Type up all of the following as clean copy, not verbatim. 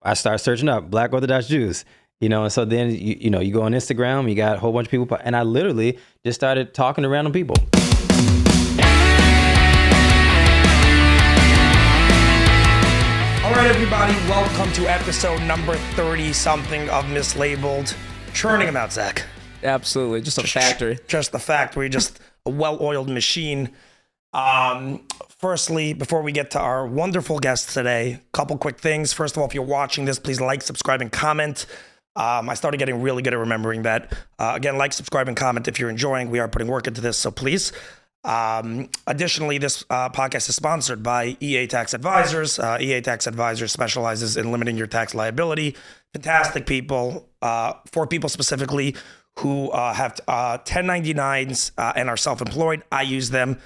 I started searching up Black Orthodox Jews. And so then you go on Instagram, you got a whole bunch of people, and I literally just started talking to random people. All right, everybody, welcome to episode number 30-something of Mislabeled. Churning them out, Zach. Absolutely, just a factory. Just the factory, just a well-oiled machine. Firstly, before we get to our wonderful guests today, a couple quick things. First of all, if you're watching this, please like, subscribe, and comment. I started getting really good at remembering that. Again, like, subscribe, and comment if you're enjoying. We are putting work into this, so please. Additionally, this podcast is sponsored by EA Tax Advisors. EA Tax Advisors specializes in limiting your tax liability. Fantastic people, for people specifically who have 1099s and are self-employed. I use them.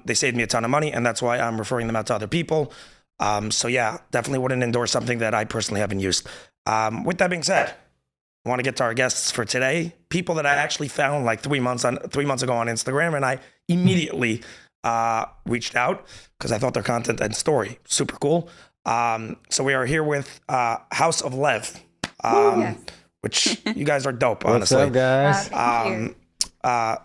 They saved me a ton of money, and that's why I'm referring them out to other people. So yeah, definitely wouldn't endorse something that I personally haven't used. With that being said, I want to get to our guests for today. People that I actually found like 3 months ago on Instagram, and I immediately reached out because I thought their content and story super cool. So we are here with House of Lev, Yes. which you guys are dope, honestly. What's up, guys?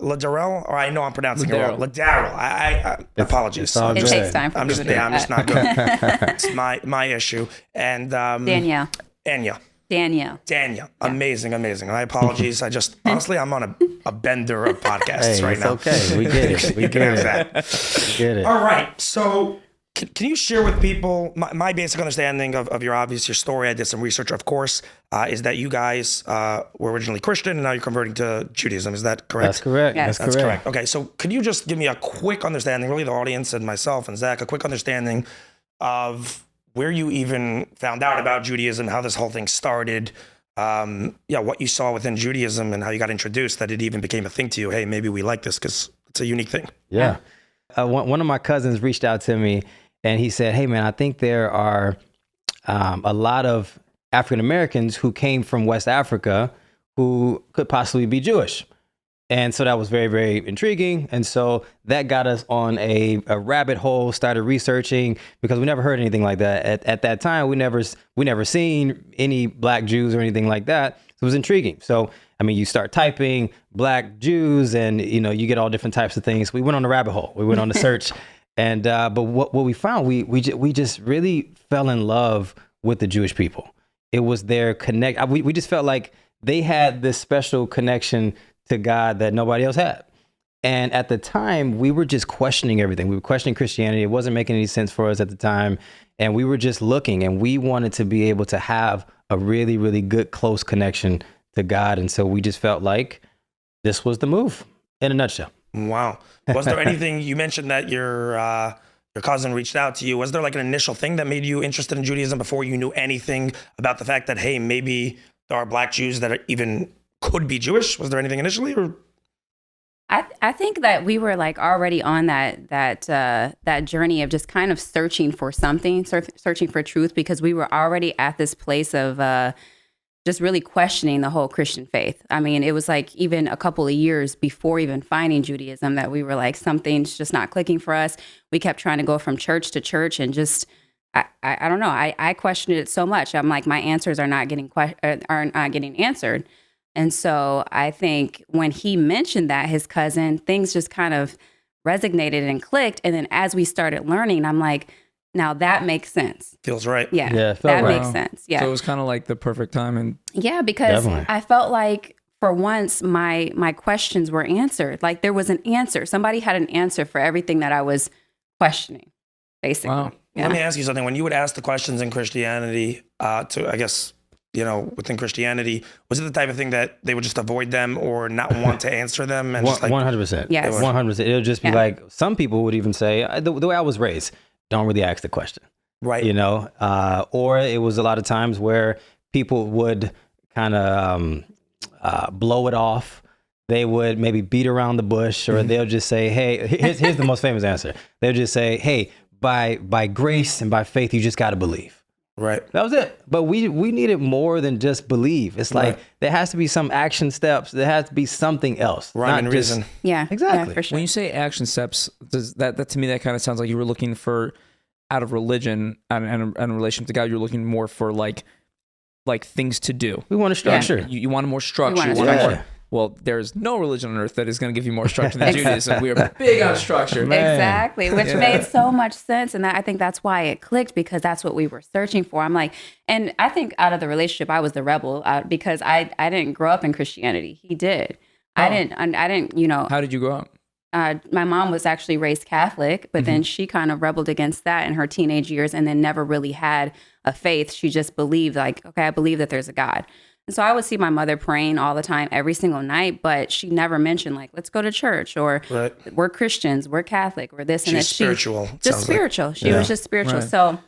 Ladarrell, or I know I'm pronouncing it wrong. Ladarrell. I apologies. It's all It good. takes time for I'm people just to do I'm just that. not good. It's my issue. And Danielle. Danielle. Amazing. My apologies. I just honestly I'm on a bender of podcasts right it's now. okay. We get it. We get it. We get it. All right. So can you share with people my basic understanding of your story? I did some research, of course, is that you guys were originally Christian and now you're converting to Judaism. Is that correct? That's correct. Yes. That's correct. Okay. So could you just give me a quick understanding, really the audience and myself and Zach, a quick understanding of where you even found out about Judaism, how this whole thing started, what you saw within Judaism and how you got introduced, that it even became a thing to you. Hey, maybe we like this because it's a unique thing. Yeah. One of my cousins reached out to me and he said, hey, man, I think there are a lot of African Americans who came from West Africa who could possibly be Jewish. And so that was very, very intriguing. And so that got us on a rabbit hole, started researching because we never heard anything like that. At that time, we never seen any Black Jews or anything like that. So it was intriguing. So, I mean, you start typing Black Jews and, you get all different types of things. We went on a rabbit hole. We went on the search. And but what we found, we just really fell in love with the Jewish people. It was their connect. We just felt like they had this special connection to God that nobody else had. And at the time, we were just questioning everything. We were questioning Christianity. It wasn't making any sense for us at the time. And we were just looking, and we wanted to be able to have a really, really good, close connection to God. And so we just felt like this was the move in a nutshell. Wow. Was there anything, you mentioned that your cousin reached out to you. Was there like an initial thing that made you interested in Judaism before you knew anything about the fact that, hey, maybe there are Black Jews that are even could be Jewish? Was there anything initially? Or I think that we were like already on that journey of just kind of searching for something, searching for truth, because we were already at this place of just really questioning the whole Christian faith. I mean, it was like even a couple of years before even finding Judaism that we were like, something's just not clicking for us. We kept trying to go from church to church and just, I don't know. I questioned it so much. I'm like, my answers are not getting answered. And so I think when he mentioned that, his cousin, things just kind of resonated and clicked. And then as we started learning, I'm like, now that makes sense. feels right. Yeah, it felt that right. makes sense. Yeah. So it was kind of like the perfect time. And Yeah, because Definitely. I felt like for once my questions were answered. Like there was an answer. Somebody had an answer for everything that I was questioning, basically. Wow. Yeah. Let me ask you something. When you would ask the questions in Christianity, within Christianity, was it the type of thing that they would just avoid them or not want to answer them? And just like, 100%. Yes. 100%. It'll just be like, some people would even say, the way I was raised, don't really ask the question. right. Or it was a lot of times where people would kind of blow it off. They would maybe beat around the bush, or they'll just say, hey, here's the most famous answer. They'll just say, hey, by grace and by faith, you just got to believe. Right. That was it. But we needed more than just believe. It's like there has to be some action steps. There has to be something else. Rhyme and not just- reason. Yeah, Exactly. yeah, for sure. when you say action steps, does that to me, that kind of sounds like you were looking for out of religion and in relation to God, you're looking more for like things to do. We want a structure. You want more structure. We want You a want structure. more. Well, there's no religion on earth that is going to give you more structure than Judaism. We are big on structure. Man. Exactly, which made so much sense. And I think that's why it clicked, because that's what we were searching for. I'm like, and I think out of the relationship, I was the rebel because I didn't grow up in Christianity. He did. I didn't, you know. How did you grow up? My mom was actually raised Catholic, but then she kind of rebelled against that in her teenage years and then never really had a faith. She just believed like, okay, I believe that there's a God. And so I would see my mother praying all the time, every single night, but she never mentioned like, let's go to church, or we're Christians, we're Catholic, or this and that. She's spiritual. Just spiritual. She was just spiritual. Right. So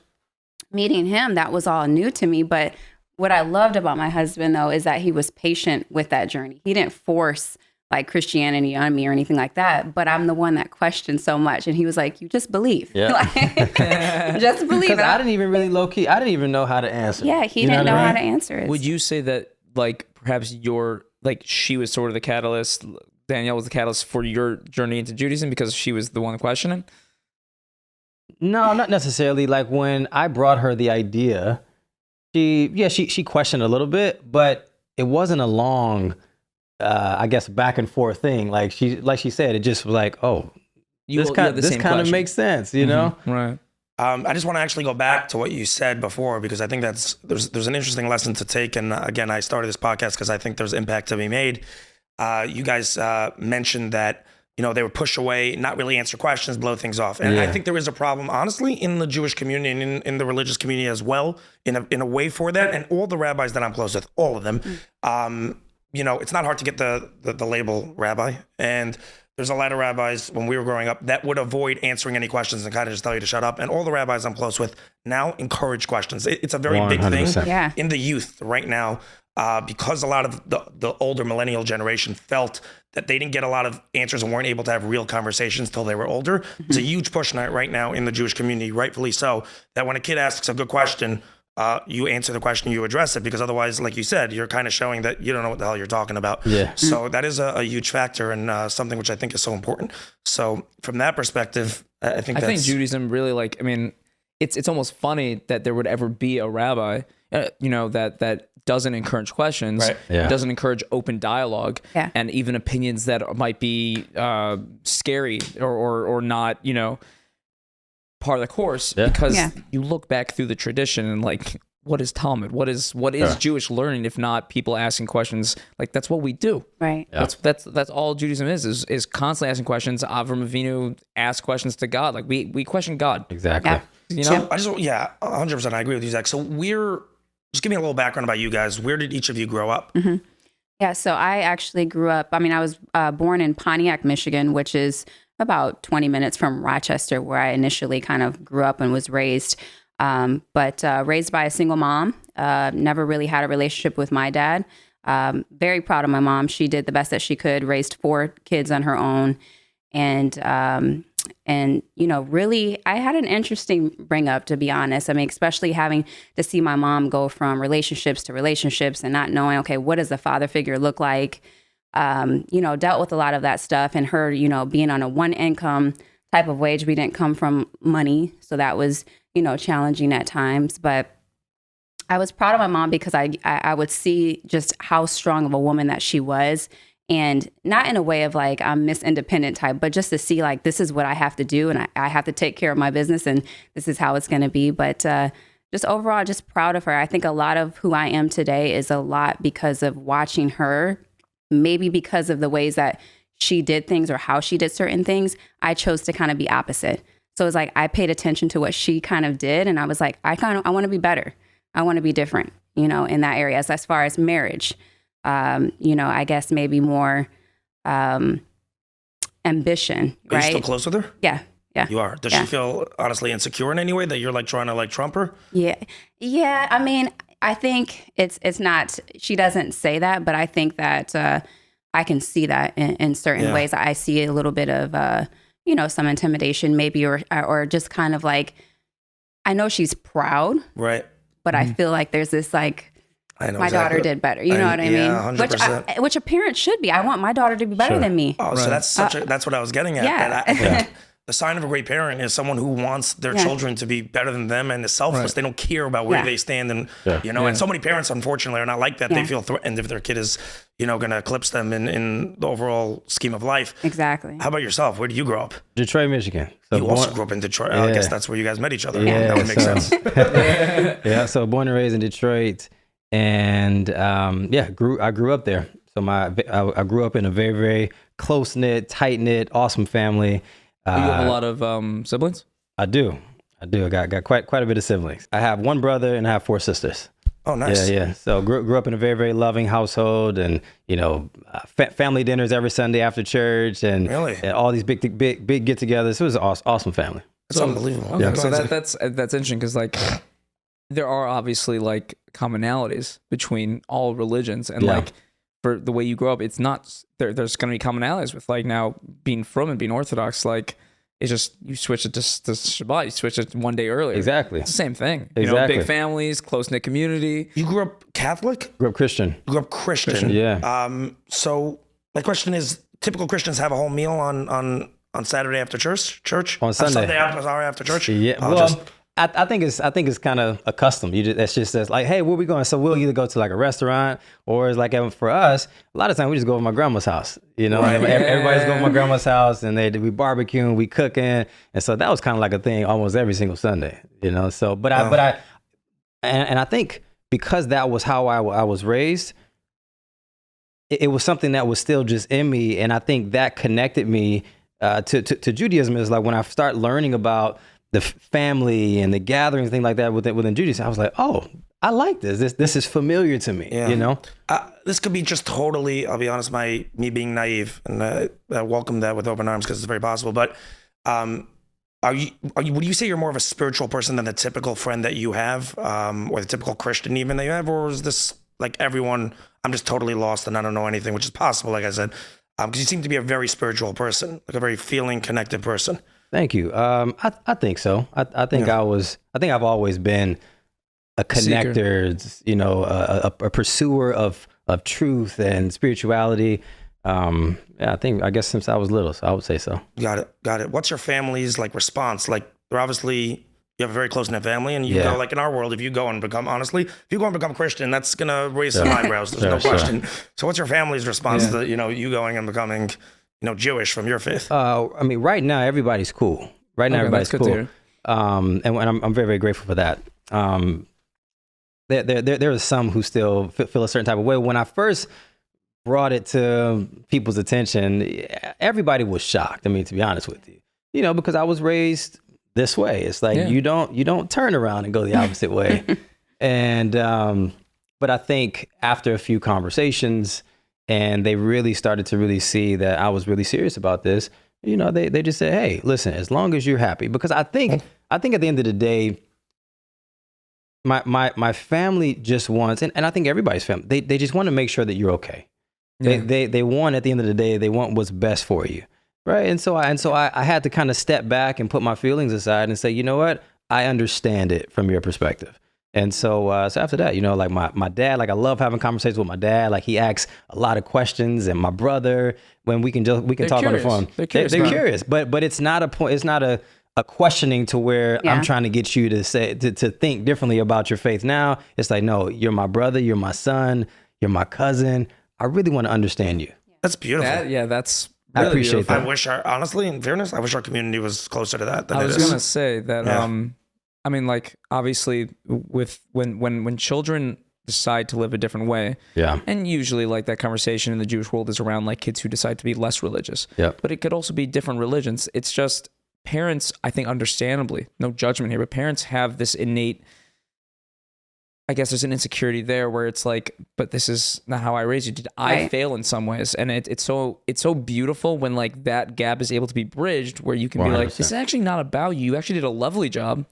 meeting him, that was all new to me. But what I loved about my husband, though, is that he was patient with that journey. He didn't force like Christianity on me or anything like that, but I'm the one that questioned so much. And he was like, you just believe. Yeah. Like, just believe. Because I didn't even really low key. I didn't even know how to answer. Yeah, he didn't know how to answer it. Would you say that like perhaps she was sort of the catalyst, Danielle was the catalyst for your journey into Judaism because she was the one questioning? No, not necessarily. Like when I brought her the idea, she questioned a little bit, but it wasn't a long, I guess, back and forth thing. Like she said, it just was like, oh, this kind of makes sense, you know? Right. I just want to actually go back to what you said before, because I think there's an interesting lesson to take. And again, I started this podcast because I think there's impact to be made. You guys mentioned that, you know, they would push away, not really answer questions, blow things off. And I think there is a problem, honestly, in the Jewish community and in the religious community as well, in a way for that. And all the rabbis that I'm close with, all of them, you know, it's not hard to get the label rabbi. And there's a lot of rabbis when we were growing up that would avoid answering any questions and kind of just tell you to shut up. And all the rabbis I'm close with now encourage questions. It's a very big thing in the youth right now, because a lot of the older millennial generation felt that they didn't get a lot of answers and weren't able to have real conversations till they were older. It's a huge push right now in the Jewish community, rightfully so, that when a kid asks a good question, you answer the question, you address it, because otherwise, like you said, you're kind of showing that you don't know what the hell you're talking about. Yeah. So that is a huge factor and something which I think is so important. So from that perspective, I think Judaism really, like, I mean, it's almost funny that there would ever be a rabbi, you know, that doesn't encourage questions, doesn't encourage open dialogue, and even opinions that might be scary or not, you know, part of the course, because you look back through the tradition and like, what is Talmud? What is Jewish learning if not people asking questions? Like, that's what we do. Right. Yeah. That's all Judaism is constantly asking questions. Avram Avinu asked questions to God. Like we question God. Exactly. Yeah. You know? So I just 100% I agree with you, Zach. So just give me a little background about you guys. Where did each of you grow up? Mm-hmm. Yeah, so I actually grew up, I mean, I was born in Pontiac, Michigan, which is about 20 minutes from Rochester, where I initially kind of grew up and was raised. But raised by a single mom, never really had a relationship with my dad. Very proud of my mom. She did the best that she could, raised 4 kids on her own. And, you know, really, I had an interesting bring up, to be honest. I mean, especially having to see my mom go from relationships to relationships and not knowing, okay, what does a father figure look like? You know, dealt with a lot of that stuff, and her, you know, being on a one income type of wage. We didn't come from money. So that was, you know, challenging at times. But I was proud of my mom because I would see just how strong of a woman that she was. And not in a way of like, I'm Miss Independent type, but just to see like, this is what I have to do. And I have to take care of my business and this is how it's going to be. But just overall, just proud of her. I think a lot of who I am today is a lot because of watching her, maybe because of the ways that she did things or how she did certain things. I chose to kind of be opposite. So it's like, I paid attention to what she kind of did. And I was like, I want to be better. I want to be different, you know, in that area. As far as marriage, you know, I guess maybe more ambition, right? Are you still close with her? Yeah. Yeah. You are. Does she feel honestly insecure in any way that you're like trying to like trump her? Yeah. Yeah. I mean, I think it's not, she doesn't say that, but I think that I can see that in certain ways. I see a little bit of, you know, some intimidation maybe, or just kind of like, I know she's proud. Right. But I feel like there's this like, I know my daughter did better. You know what I mean? 100%. Which a parent should be. I want my daughter to be better than me. Oh, so that's that's what I was getting at. Yeah. And the sign of a great parent is someone who wants their children to be better than them and is selfless. Right. They don't care about where they stand. And, and so many parents, unfortunately, are not like that. They feel threatened if their kid is, going to eclipse them in the overall scheme of life. Exactly. How about yourself? Where did you grow up? Detroit, Michigan. So you also grew up in Detroit. I guess that's where you guys met each other. Yeah, that would make sense. Yeah, so born and raised in Detroit. And I grew up there. So I grew up in a very, very close-knit, tight-knit, awesome family. You have a lot of siblings? I do. I got quite a bit of siblings. I have one brother and I have 4 sisters. Oh, nice. Yeah. So grew up in a very, very loving household, and family dinners every Sunday after church, and all these big get-togethers. It was an awesome family. It's unbelievable. Okay. So that's interesting, because like there are obviously like commonalities between all religions, and like for the way you grow up, it's not there's going to be commonalities with like now being from and being Orthodox. Like it's just you switch it to Shabbat, you switch it one day earlier. Exactly, it's the same thing. Exactly. Big families, close knit community. You grew up Catholic? Grew up Christian. Yeah. So my question is, typical Christians have a whole meal on Saturday after church on Sunday after church. Yeah. I think it's kind of a custom. That's just like, hey, where we going? So we'll either go to like a restaurant, or it's like for us, a lot of times we just go to my grandma's house. Everybody's going to my grandma's house, and we barbecuing, we cooking, and so that was kind of like a thing almost every single Sunday. So I think because that was how I was raised, it was something that was still just in me, and I think that connected me to Judaism. Is like when I start learning about the family and the gatherings, things like that within Judaism, I was like, oh, I like this. This is familiar to me. This could be just totally, I'll be honest, me being naive, and I welcome that with open arms because it's very possible. But would you say you're more of a spiritual person than the typical friend that you have, or the typical Christian even that you have, or is this like everyone? I'm just totally lost and I don't know anything, which is possible, like I said, because you seem to be a very spiritual person, like a very feeling connected person. Thank you. I think so. I think I've always been a connector, a pursuer of truth and spirituality. I guess since I was little, so I would say so. Got it. What's your family's like response? Like, they're obviously, you have a very close-knit family, and you go, like in our world, if you go and become Christian, that's going to raise some eyebrows. There's no question. So what's your family's response to, you going and becoming, Jewish from your faith? Right now, everybody's cool. Everybody's cool. And I'm very, very grateful for that. There are some who still feel a certain type of way. When I first brought it to people's attention, everybody was shocked. To be honest with you, because I was raised this way. It's like you don't turn around and go the opposite way. And but I think after a few conversations, and they really started to really see that I was really serious about this, they just said, hey, listen, as long as you're happy, because I think at the end of the day, my family just wants, and I think everybody's family, they just want to make sure that you're okay. They want, at the end of the day, they want what's best for you. Right. And so I had to kind of step back and put my feelings aside and say, you know what? I understand it from your perspective. And so after that, like my dad, like I love having conversations with my dad. Like he asks a lot of questions, and my brother, when we can talk curious. On the phone. They're curious, but it's not a point. It's not a questioning to where I'm trying to get you to say to think differently about your faith. Now it's like, no, you're my brother, you're my son, you're my cousin. I really want to understand you. That's beautiful. That's. Really I appreciate beautiful. that. I wish, honestly, in fairness, I wish our community was closer to that than I it was is. going to say that, like obviously with when children decide to live a different way, and usually like that conversation in the Jewish world is around like kids who decide to be less religious, but it could also be different religions. It's just parents, I think understandably, no judgment here, but parents have this innate, I guess there's an insecurity there where it's like, but this is not how I raised you. Did I fail in some ways? And it's so beautiful when like that gap is able to be bridged, where you can 100%. Be like, this is actually not about you. You actually did a lovely job,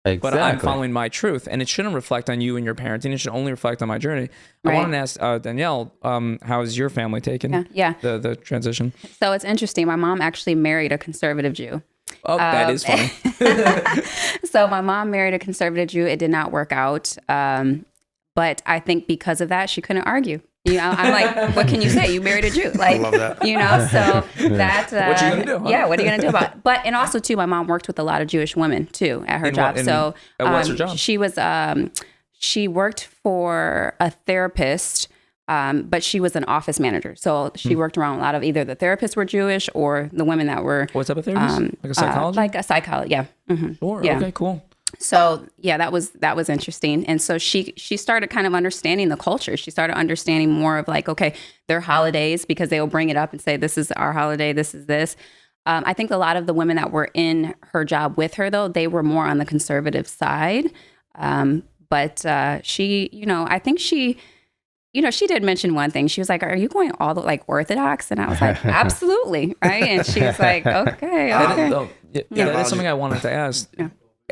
but I'm following my truth, and it shouldn't reflect on you and your parenting. It should only reflect on my journey. I wanted to ask Danielle, how is your family taking the transition? So it's interesting. My mom actually married a conservative Jew. Oh, that is funny. So my mom married a conservative Jew. It did not work out. But I think because of that, she couldn't argue. You know, I'm like, what can you say? You married a Jew. Like, I love that. You know, so that. What you gonna do? Huh? Yeah, what are you gonna do about it? But and also too, my mom worked with a lot of Jewish women too at her job. So what's her job? She was she worked for a therapist. But she was an office manager. So she worked around a lot of either the therapists were Jewish or the women that were. What type of therapist? Like a psychologist? Like a psychologist, yeah. Mm-hmm. Sure. Yeah. Okay, cool. So yeah, that was interesting. And so she started kind of understanding the culture. She started understanding more of like, okay, their holidays, because they will bring it up and say, this is our holiday, this is this. I think a lot of the women that were in her job with her, though, they were more on the conservative side. But she, you know, I think she, you know, she did mention one thing. She was like, are you going all the like Orthodox? And I was like, absolutely. Right. And she was like, okay. That is something I wanted to ask. Yeah.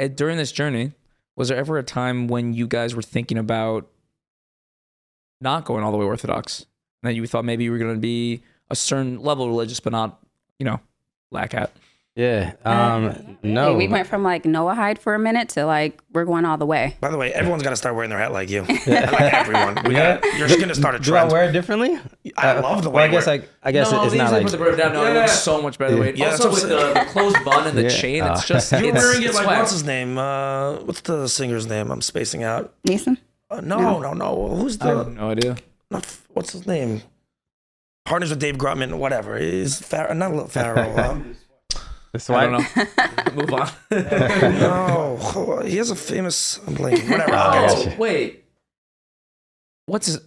During this journey, was there ever a time when you guys were thinking about not going all the way Orthodox? And that you thought maybe you were going to be a certain level religious, but not, you know, lack at? Yeah. No. We went from like Noahide for a minute to like, we're going all the way. By the way, everyone's got to start wearing their hat like you. Like everyone. You're just going to start a trend. Do I wear it differently? I love the way I guess it's not like. Put the bird down. No, it looks so much better. Yeah, also with the closed bun and the chain, it's just. You're wearing it like, what's his name? What's the singer's name? I'm spacing out. Neeson? No. Who's the. I have no idea. What's his name? Partners with Dave Grutman, whatever. He's not Farrell. I don't know. Move on. No, he has a famous. I'm blanking. Whatever. Oh, wait. What's his?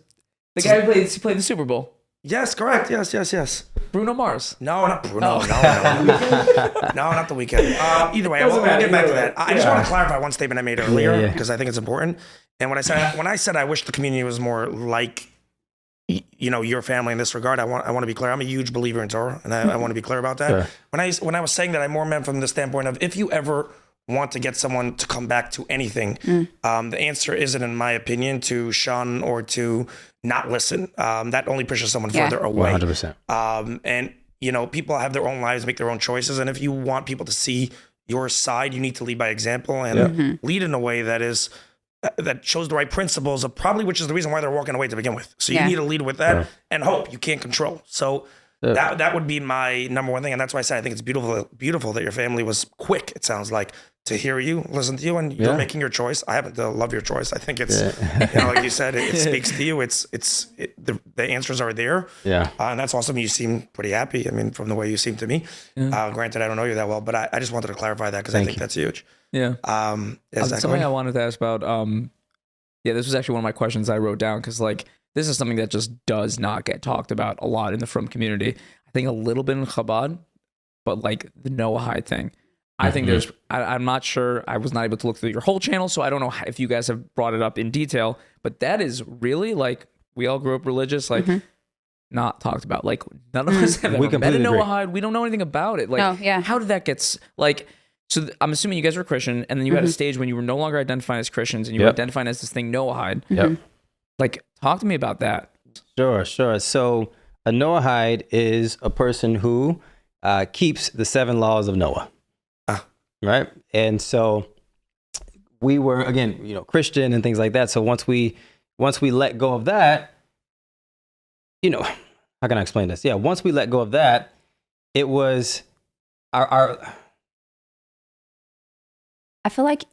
The guy who played the Super Bowl. Yes, correct. Yes. Bruno Mars. No, not Bruno. No, not The Weeknd. Either way, we'll get back to that. I just want to clarify one statement I made earlier because I think it's important. And when I said I wish the community was more like, you know, your family in this regard, I want to be clear. I'm a huge believer in Torah, and I want to be clear about that. Sure. When I was saying that, I more meant from the standpoint of if you ever want to get someone to come back to anything, the answer isn't, in my opinion, to shun or to not listen. That only pushes someone further away. 100%. And you know, people have their own lives, make their own choices, and if you want people to see your side, you need to lead by example and lead in a way that shows the right principles of probably, which is the reason why they're walking away to begin with. So you need to lead with that and hope you can't control. So that would be my number one thing. And that's why I said, I think it's beautiful that your family was quick. It sounds like to hear you, listen to you, and you're making your choice. I happen to love your choice. I think it's, you know, like you said, it speaks to you. The answers are there. Yeah. And that's awesome. You seem pretty happy. I mean, from the way you seem to me, granted, I don't know you that well, but I just wanted to clarify that because I think that's huge. Yeah. Something I wanted to ask about, this was actually one of my questions I wrote down because like this is something that just does not get talked about a lot in the Frum community. I think a little bit in Chabad, but like the Noahide thing. I think I'm not sure. I was not able to look through your whole channel, so I don't know if you guys have brought it up in detail, but that is really like, we all grew up religious, like not talked about. Like none of us have ever met a Noahide. We don't know anything about it. Like, how did that get, like, so I'm assuming you guys were Christian, and then you had a stage when you were no longer identifying as Christians, and you were identifying as this thing Noahide. Yep. Like, talk to me about that. Sure. So a Noahide is a person who keeps the 7 laws of Noah. Right. And so we were, again, you know, Christian and things like that. So once we let go of that, you know, how can I explain this? Yeah. Once we let go of that, it was our I feel like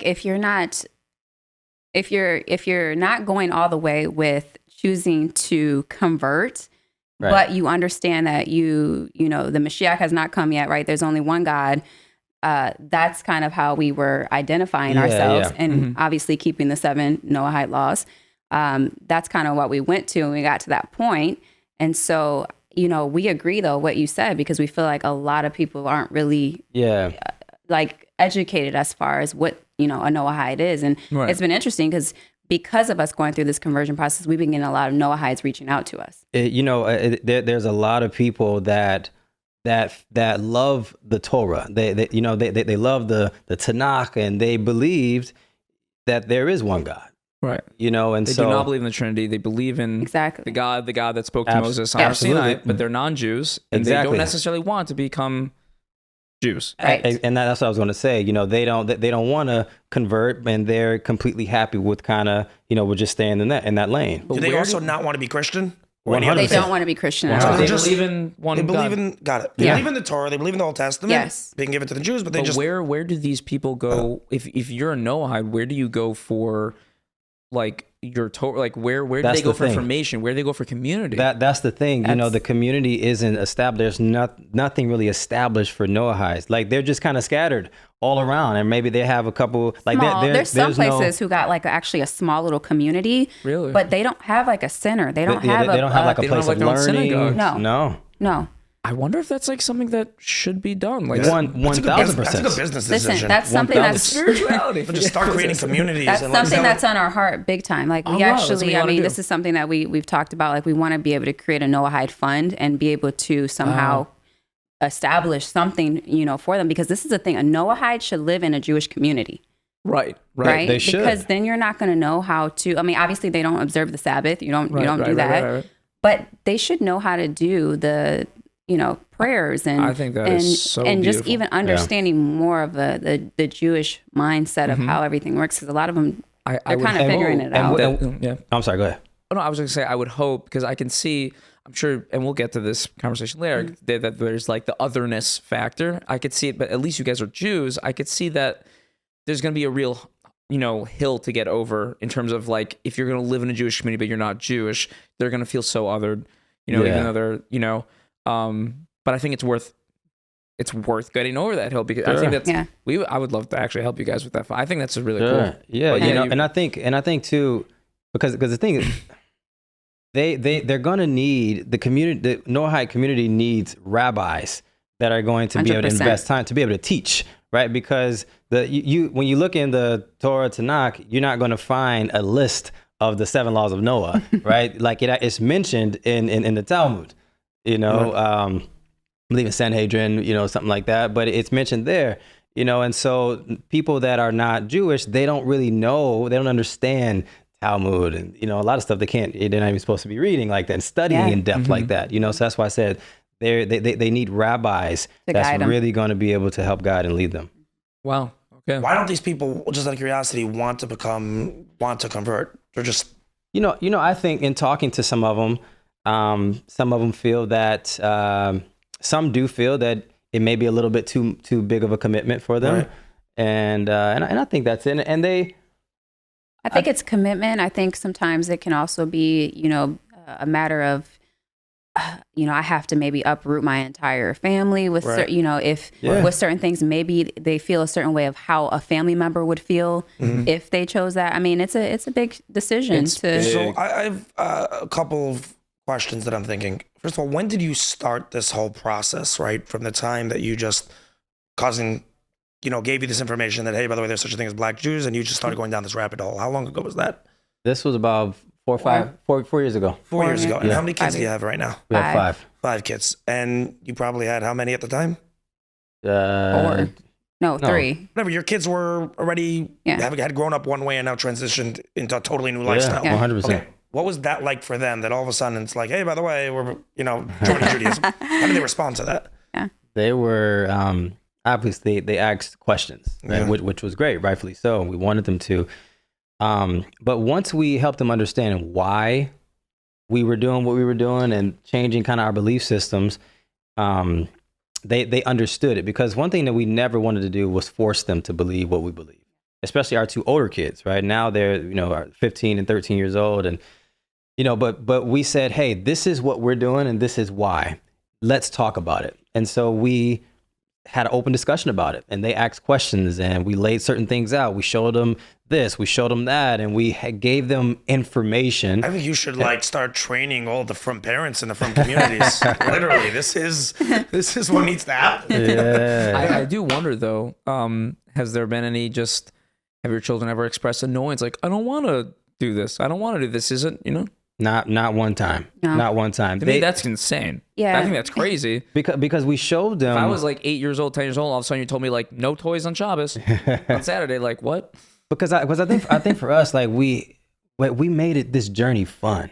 if you're not going all the way with choosing to convert, but you understand that you know the Mashiach has not come yet, right? There's only one God. That's kind of how we were identifying ourselves, and obviously keeping the 7 Noahide laws. That's kind of what we went to when we got to that point. And so, you know, we agree though what you said, because we feel like a lot of people aren't really like educated as far as what, you know, a Noahide is. And it's been interesting because of us going through this conversion process, we've been getting a lot of Noahides reaching out to us. There's a lot of people that love the Torah. They love the Tanakh, and they believed that there is one God. Right. You know, and they do not believe in the Trinity. They believe in the God that spoke to Moses on Sinai, but they're non-Jews, and they don't necessarily want to become Jews. Right. And that's what I was going to say. You know, they don't want to convert, and they're completely happy with kind of, you know, we're just staying in that lane. Do they also not want to be Christian? They don't want to be Christian at all. They believe in one They believe God. in They believe in the Torah. They believe in the Old Testament. Yes. They can give it to the Jews, but they just where do these people go if you're a Noahide? Where do you go for like your Torah? Like where do That's they go the for thing. information? Where do they go for community? That's the thing. You know, the community isn't established. There's nothing really established for Noahides. Like they're just kind of scattered all around, and maybe they have a couple. Like There's some places who got like actually a small little community. Really? But they don't have like a center. They don't have they don't have like a they don't place have, of like, their own learning. synagogue. No. I wonder if that's like something that should be done. Like That's a good 1,000%. business Listen, decision. that's something that's spirituality. But just start creating communities. That's and something that's on our heart big time. Like we wow, that's what actually, you I wanna mean, do. this is something that we've talked about. Like we want to be able to create a Noahide fund and be able to somehow establish something, you know, for them, because this is the thing. A Noahide should live in a Jewish community. Right. They should. Because then you're not going to know how to. I mean, obviously they don't observe the Sabbath. You don't do that. Right. But they should know how to do the, you know, prayers and I think that is so and just beautiful. even understanding more of the Jewish mindset of how everything works. Because a lot of them they're kind of figuring it out. Yeah. I'm sorry. Go ahead. Oh, no, I was going to say, I would hope, because I can see, I'm sure, and we'll get to this conversation later, that there's like the otherness factor. I could see it, but at least you guys are Jews. I could see that there's going to be a real, you know, hill to get over in terms of like, if you're going to live in a Jewish community, but you're not Jewish, they're going to feel so othered, you know, even though they're, you know, but I think it's worth getting over that hill, because I think that's, I would love to actually help you guys with that. I think that's really cool. Yeah. But You know, and I think too, because the thing is, they're going to need the community. The Noahide community needs rabbis that are going to be able to 100%. invest time to be able to teach, right? Because when you look in the Torah Tanakh, you're not going to find a list of the 7 laws of Noah, right? Like it's mentioned in the Talmud, you know, I believe in Sanhedrin, you know, something like that, but it's mentioned there, you know, and so people that are not Jewish, they don't really know, they don't understand Talmud and, you know, a lot of stuff they're not even supposed to be reading like that and studying in depth like that, you know. So that's why I said they need rabbis that's really going to be able to help guide and lead them. Wow. Okay. Why don't these people, just out of curiosity, want to convert? They're just, you know, I think in talking to some of them feel that some do feel that it may be a little bit too big of a commitment for them, right. and I think that's it. And I think it's commitment. I think sometimes it can also be, you know, a matter of, you know, I have to maybe uproot my entire family with, you know, with certain things, maybe they feel a certain way of how a family member would feel if they chose that. I mean, it's a big decision. So I have a couple of questions that I'm thinking. First of all, when did you start this whole process, right? From the time that you just, cousin, you know, gave you this information that, hey, by the way, there's such a thing as Black Jews, and you just started going down this rabbit hole. How long ago was that? This was about 4 years ago. 4 years ago. And how many kids do you have right now? We have 5. 5 kids. And you probably had how many at the time? 4. No, 3. Whatever. Your kids were already, had grown up one way and now transitioned into a totally new lifestyle. 100%. Okay. What was that like for them, that all of a sudden it's like, hey, by the way, we're, you know, joining Judaism? How did they respond to that? They were, obviously, they asked questions, right? Which was great, rightfully so. We wanted them to. But once we helped them understand why we were doing what we were doing and changing kind of our belief systems, they understood it. Because one thing that we never wanted to do was force them to believe what we believe, especially our 2 older kids, right? Now they're, you know, are 15 and 13 years old. And, you know, but we said, hey, this is what we're doing and this is why. Let's talk about it. And so we had an open discussion about it, and they asked questions, and we laid certain things out. We showed them this, we showed them that, and we gave them information. I think you should like start training all the from parents in the from communities. Literally, this is what needs to happen. Yeah. I do wonder though, has there been any have your children ever expressed annoyance? Like, I don't want to do this. I don't want to do this. Isn't, you know? Not one time. No. Not one time. To me, that's insane. Yeah. I think that's crazy. Because we showed them. If I was like 8 years old, 10 years old, all of a sudden you told me like no toys on Shabbos on Saturday, like what? Because I think for us, like we made it this journey fun.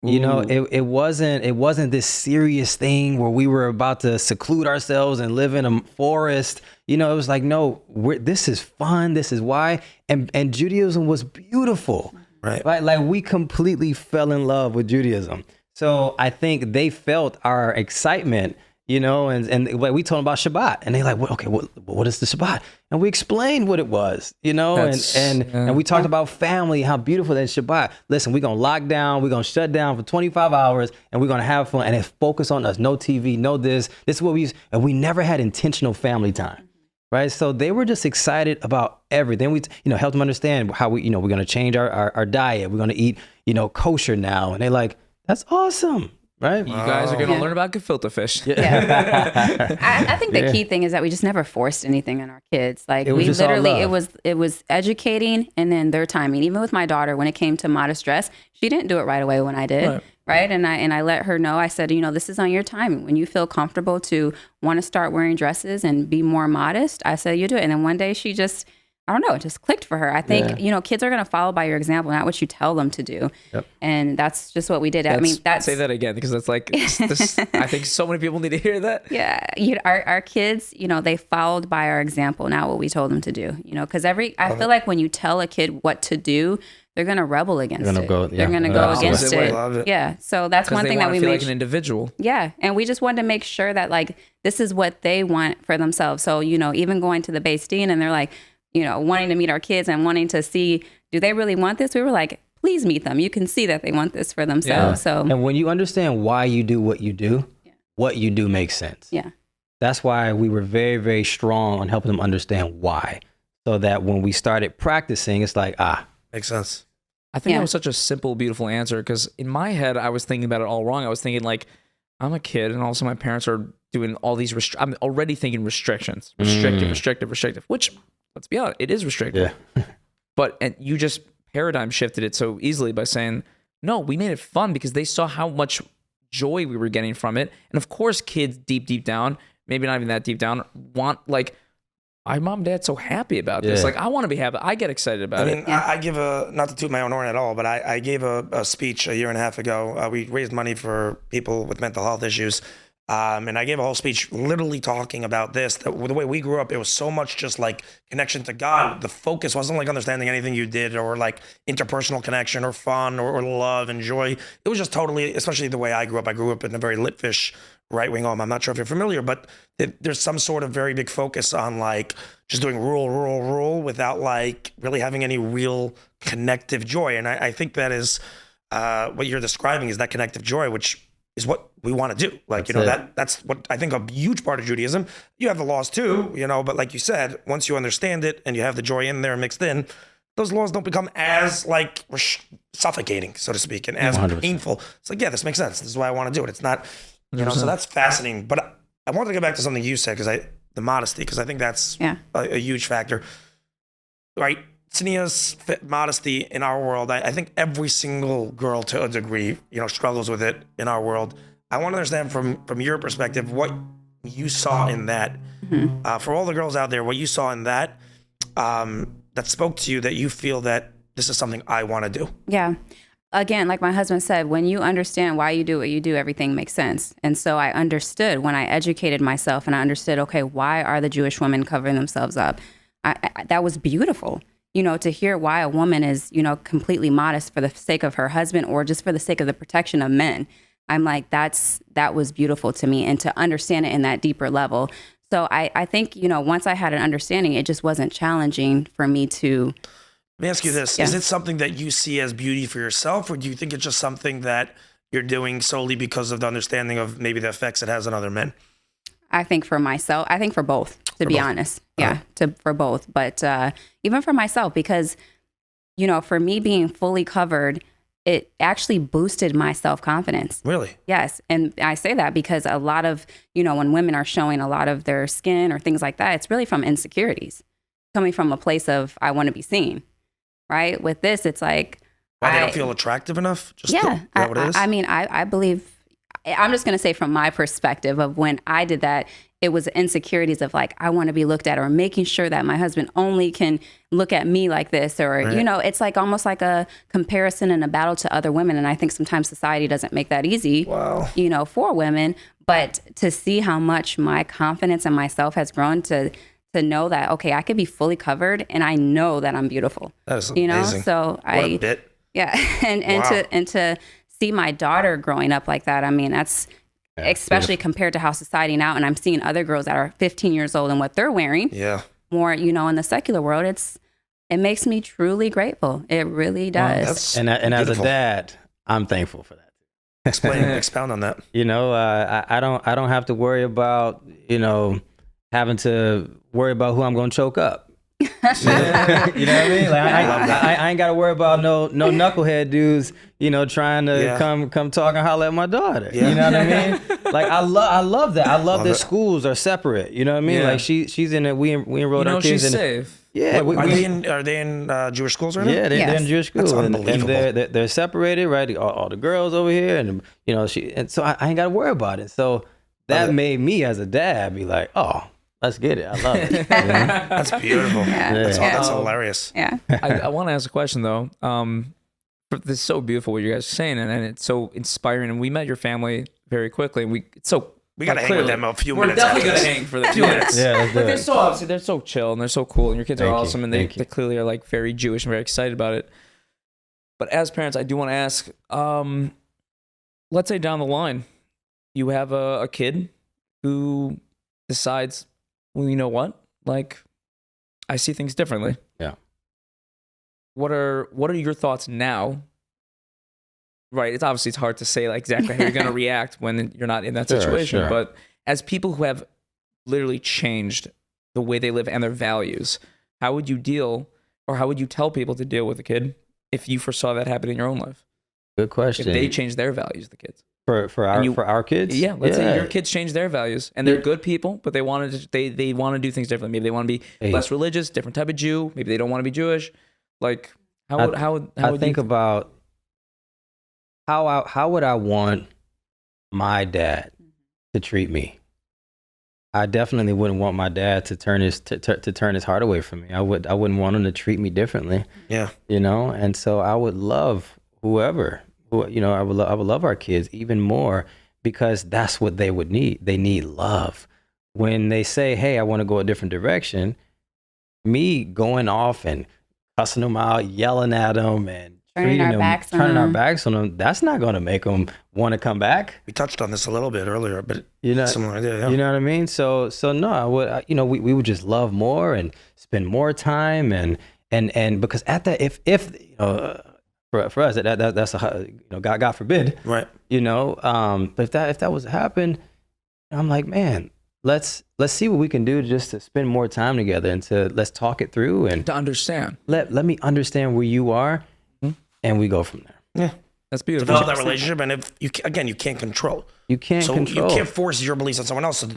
You know, it wasn't this serious thing where we were about to seclude ourselves and live in a forest. You know, it was like, no, this is fun. This is why. And Judaism was beautiful. Right. Like we completely fell in love with Judaism. So I think they felt our excitement, you know, and we told them about Shabbat, and they like, well, okay, what is the Shabbat? And we explained what it was, you know, and we talked about family, how beautiful that is Shabbat. Listen, we're going to lock down, we're going to shut down for 25 hours, and we're going to have fun, and then focus on us. No TV, no this. This is what we use. And we never had intentional family time, right? So they were just excited about everything. We, you know, helped them understand how we, you know, we're going to change our diet. We're going to eat, you know, kosher now. And they're like, that's awesome. Right. You guys are going to learn about gefilte fish. Yeah. I think the key thing is that we just never forced anything on our kids. Like we literally, it was educating and then their timing. Even with my daughter, when it came to modest dress, she didn't do it right away when I did. Right. And I let her know, I said, you know, this is on your timing. When you feel comfortable to want to start wearing dresses and be more modest, I said, you do it. And then one day she just, I don't know, it just clicked for her. I think, you know, kids are going to follow by your example, not what you tell them to do. Yep. And that's just what we did. Say that again, because that's like, I think so many people need to hear that. Yeah. Our kids, you know, they followed by our example, not what we told them to do, you know, because I feel like when you tell a kid what to do, they're going to rebel against it. They're going to go against it. Yeah. So that's one thing that we feel like an individual. Yeah. And we just wanted to make sure that like, this is what they want for themselves. So, you know, even going to the Beis Din and they're like, you know, wanting to meet our kids and wanting to see, do they really want this? We were like, please meet them. You can see that they want this for themselves. So, and when you understand why you do, what you do makes sense. Yeah. That's why we were very, very strong on helping them understand why. So that when we started practicing, it's like, makes sense. I think that was such a simple, beautiful answer, because in my head, I was thinking about it all wrong. I was thinking like, I'm a kid and also my parents are doing all these, I'm already thinking restrictions, restrictive, which, let's be honest, it is restrictive. Yeah. And you just paradigm shifted it so easily by saying, no, we made it fun because they saw how much joy we were getting from it. And of course, kids deep down, maybe not even that deep down, want like, my mom and dad's so happy about this. Like, I want to be happy. I get excited about it. I give not to toot my own horn at all, but I gave a speech a year and a half ago. We raised money for people with mental health issues. And I gave a whole speech literally talking about this, that the way we grew up, it was so much just like connection to God. The focus wasn't like understanding anything you did or like interpersonal connection or fun or love and joy. It was just totally, especially the way I grew up in a very lit-fish right-wing home. I'm not sure if you're familiar, but there's some sort of very big focus on like just doing rule without like really having any real connective joy. And I think that is what you're describing is that connective joy, which is what we want to do. Like, that's what I think a huge part of Judaism. You have the laws too, you know, but like you said, once you understand it and you have the joy in there mixed in, those laws don't become as like suffocating, so to speak, and as 100%. Painful. It's like, yeah, this makes sense. This is why I want to do it. It's not, you know, 100%. So that's fascinating. But I wanted to go back to something you said, the modesty, because I think that's a huge factor, right? Tznius, modesty in our world, I think every single girl to a degree, you know, struggles with it in our world. I want to understand from your perspective what you saw in that. Mm-hmm. For all the girls out there, what you saw in that that spoke to you, that you feel that this is something I want to do. Yeah. Again, like my husband said, when you understand why you do what you do, everything makes sense. And so I understood when I educated myself and I understood, okay, why are the Jewish women covering themselves up? That was beautiful. You know, to hear why a woman is, you know, completely modest for the sake of her husband or just for the sake of the protection of men. I'm like, that was beautiful to me, and to understand it in that deeper level. So I think, you know, once I had an understanding, it just wasn't challenging for me to. Let me ask you this. Is it something that you see as beauty for yourself, or do you think it's just something that you're doing solely because of the understanding of maybe the effects it has on other men? I think for myself, I think for both, to be honest. Yeah, for both. But even for myself, because, you know, for me being fully covered, it actually boosted my self-confidence. Really? Yes. And I say that because a lot of, you know, when women are showing a lot of their skin or things like that, it's really from insecurities, coming from a place of, I want to be seen, right? With this, it's like, they don't feel attractive enough? Is that what it is? I mean, I believe I'm just going to say from my perspective of when I did that, it was insecurities of like, I want to be looked at, or making sure that my husband only can look at me like this, or, you know, it's like almost like a comparison and a battle to other women. And I think sometimes society doesn't make that easy, you know, for women. But to see how much my confidence in myself has grown to know that, okay, I could be fully covered and I know that I'm beautiful. That is you know, amazing. so what a bit. Yeah. And to see my daughter growing up like that, I mean, that's especially compared to how society now, and I'm seeing other girls that are 15 years old and what they're wearing. Yeah. More, you know, in the secular world, it makes me truly grateful. It really does. And as a dad, I'm thankful for that. Expound on that. You know, I don't have to worry about, you know, having to worry about who I'm going to choke up. You know what I mean? Like I ain't got to worry about no knucklehead dudes, you know, trying to come talk and holler at my daughter. You know what I mean? Like I love that. I love that schools are separate. You know what I mean? Like she's in it. We enrolled our kids she's in safe. Yeah, are they in Jewish schools right now? Yeah, they're in Jewish schools, That's and unbelievable. they're separated, right? All the girls over here, and you know, so I ain't got to worry about it. So that made me as a dad be like, oh, let's get it. I love it. You know? That's beautiful. That's hilarious. Yeah. I want to ask a question though. This is so beautiful what you guys are saying, and it's so inspiring. And we met your family very quickly. And we got to hang with them a few minutes. We're definitely gonna hang for the 2 minutes. Yeah, but they're so obviously they're so chill and they're so cool, and your kids are awesome, and they clearly are like very Jewish and very excited about it. But as parents, I do want to ask, let's say down the line, you have a kid who decides, well, you know what? Like, I see things differently. Yeah. What are your thoughts now? Right. It's hard to say like exactly how you're going to react when you're not in that situation. Sure. But as people who have literally changed the way they live and their values, how would you deal, or how would you tell people to deal with a kid if you foresaw that happen in your own life? Good question. If they change their values, the kids. For our kids? Yeah, let's say your kids change their values, and they're good people, but they want to do things differently. Maybe they want to be less religious, different type of Jew. Maybe they don't want to be Jewish. Like how would think about how would I want my dad to treat me? I definitely wouldn't want my dad to turn his heart away from me. I wouldn't want him to treat me differently. Yeah, you know, and so I would love whoever. You know, I would love our kids even more, because that's what they would need. They need love. When they say, hey, I want to go a different direction, me going off and cussing them out, yelling at them, and turning our backs on them, that's not going to make them want to come back. We touched on this a little bit earlier, but similar idea. Yeah. You know what I mean? So no, I would, you know, we would just love more and spend more time, and because at that, if you know. For us, that's a, you know, God forbid, right? You know, but if that was to happen, I'm like, man, let's see what we can do just to spend more time together, and let's talk it through and to understand. Let me understand where you are, and we go from there. Yeah, that's beautiful. Develop that relationship, and if you can't control. You can't control. You can't force your beliefs on someone else. So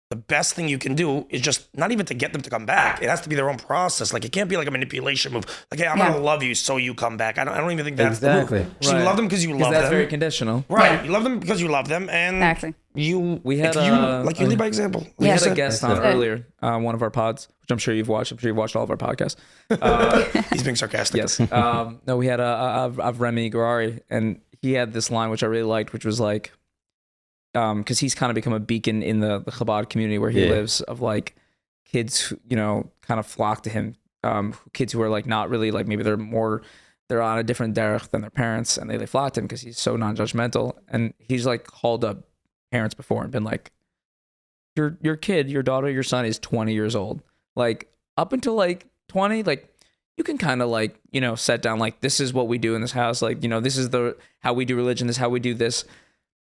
the best thing you can do is just not even to get them to come back. It has to be their own process. Like, it can't be like a manipulation of like, hey, I'm gonna love you so you come back. I don't even think that's exactly. the move. So you love them because you love them. That's very conditional. Right. Yeah. You love them because you love them, and you lead by example. We had a guest on earlier, one of our pods, which I'm sure you've watched. I'm sure you've watched all of our podcasts. He's being sarcastic. Yes. No, we had Remy Garari, and he had this line which I really liked, which was like, because he's kind of become a beacon in the Chabad community where he lives, of like kids who, you know, kind of flock to him, kids who are like not really, like maybe they're on a different derech than their parents, and they flock to him because he's so non-judgmental. And he's like called up parents before and been like, your kid, your daughter, your son is 20 years old. Like up until like 20, like you can kind of like, you know, set down like, this is what we do in this house. Like, you know, this is how we do religion. This is how we do this.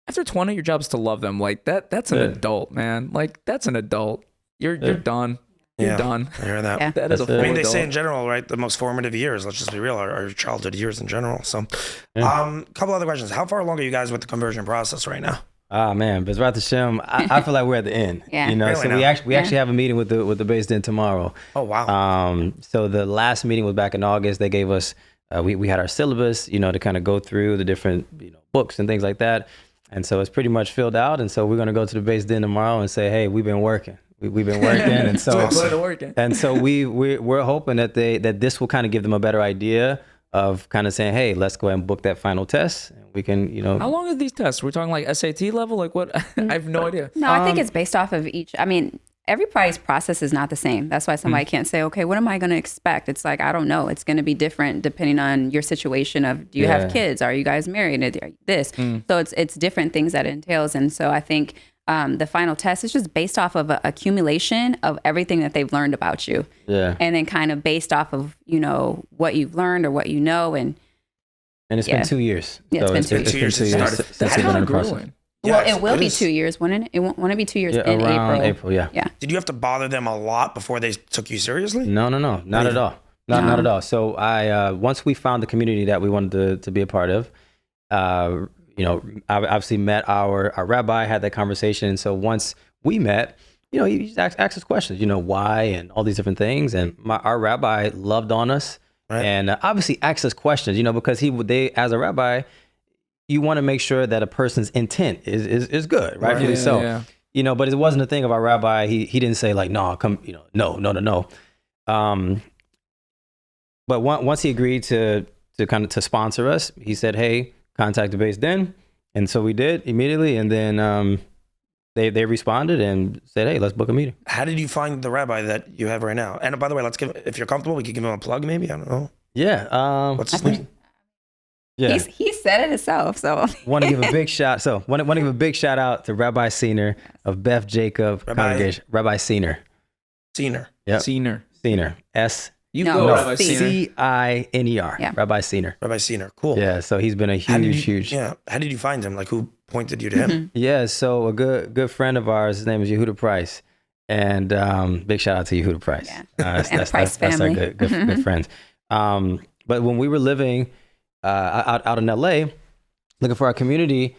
After 20, your job is to love them. Like that's an adult, man. Like that's an adult. You're done. You're done. I hear that. Yeah. That is a full I mean, they adult. say in general, right, the most formative years, let's just be real, are childhood years in general. So, couple other questions. How far along are you guys with the conversion process right now? Ah, man, Bezrat Hashem, I feel like we're at the end. Yeah. You know, Really so we actually have a meeting with the Beis Din tomorrow. Oh, wow. So the last meeting was back in August. They gave us we had our syllabus, you know, to kind of go through the different, you know, books and things like that. And so it's pretty much filled out. And so we're going to go to the base din tomorrow and say, hey, we've been working. We've been working. And so, we're hoping that that this will kind of give them a better idea of kind of saying, hey, let's go ahead and book that final test. And we can, How long are these tests? We're talking like SAT level? Like what? I have no idea. No, I think it's based off of each. I mean, everybody's process is not the same. That's why somebody can't say, okay, what am I going to expect? It's like, I don't know. It's going to be different depending on your situation of, do you have kids? Are you guys married? This. So it's different things that it entails. And so I think the final test is just based off of an accumulation of everything that they've learned about you. Yeah. And then kind of based off of, what you've learned or what you know. And it's been 2 years. Yeah, so it's been 2 years. That's kind of grueling. Well, it will be 2 years, wouldn't it? It won't be 2 years in April. Yeah. Did you have to bother them a lot before they took you seriously? No, not at all. Not at all. So I once we found the community that we wanted to be a part of, I obviously met our rabbi, had that conversation. And so once we met, he just asked us questions, why and all these different things. And our rabbi loved on us and obviously asked us questions, because they as a rabbi, you want to make sure that a person's intent is good, rightfully so. Yeah. But it wasn't a thing of our rabbi. He didn't say like, no, come, no. But once he agreed to sponsor us, he said, hey, contact the base din. And so we did immediately. And then they responded and said, hey, let's book a meeting. How did you find the rabbi that you have right now? And by the way, if you're comfortable, we could give him a plug maybe. I don't know. Yeah. What's his name? Yeah. He said it himself, so want to give a big shout. So want to give a big shout out to Rabbi Senior of Beth Jacob Congregation. Rabbi Senior. Senior. Yep. Senior. S. Rabbi Ciner. Yeah. Rabbi Senior. Rabbi Senior. Cool. Yeah. So he's been a huge. Yeah. How did you find him? Like who pointed you to him? Yeah. So a good friend of ours. His name is Yehuda Price, and big shout out to Yehuda Price. Yeah. That's family. our good friends. But when we were living out in LA, looking for our community.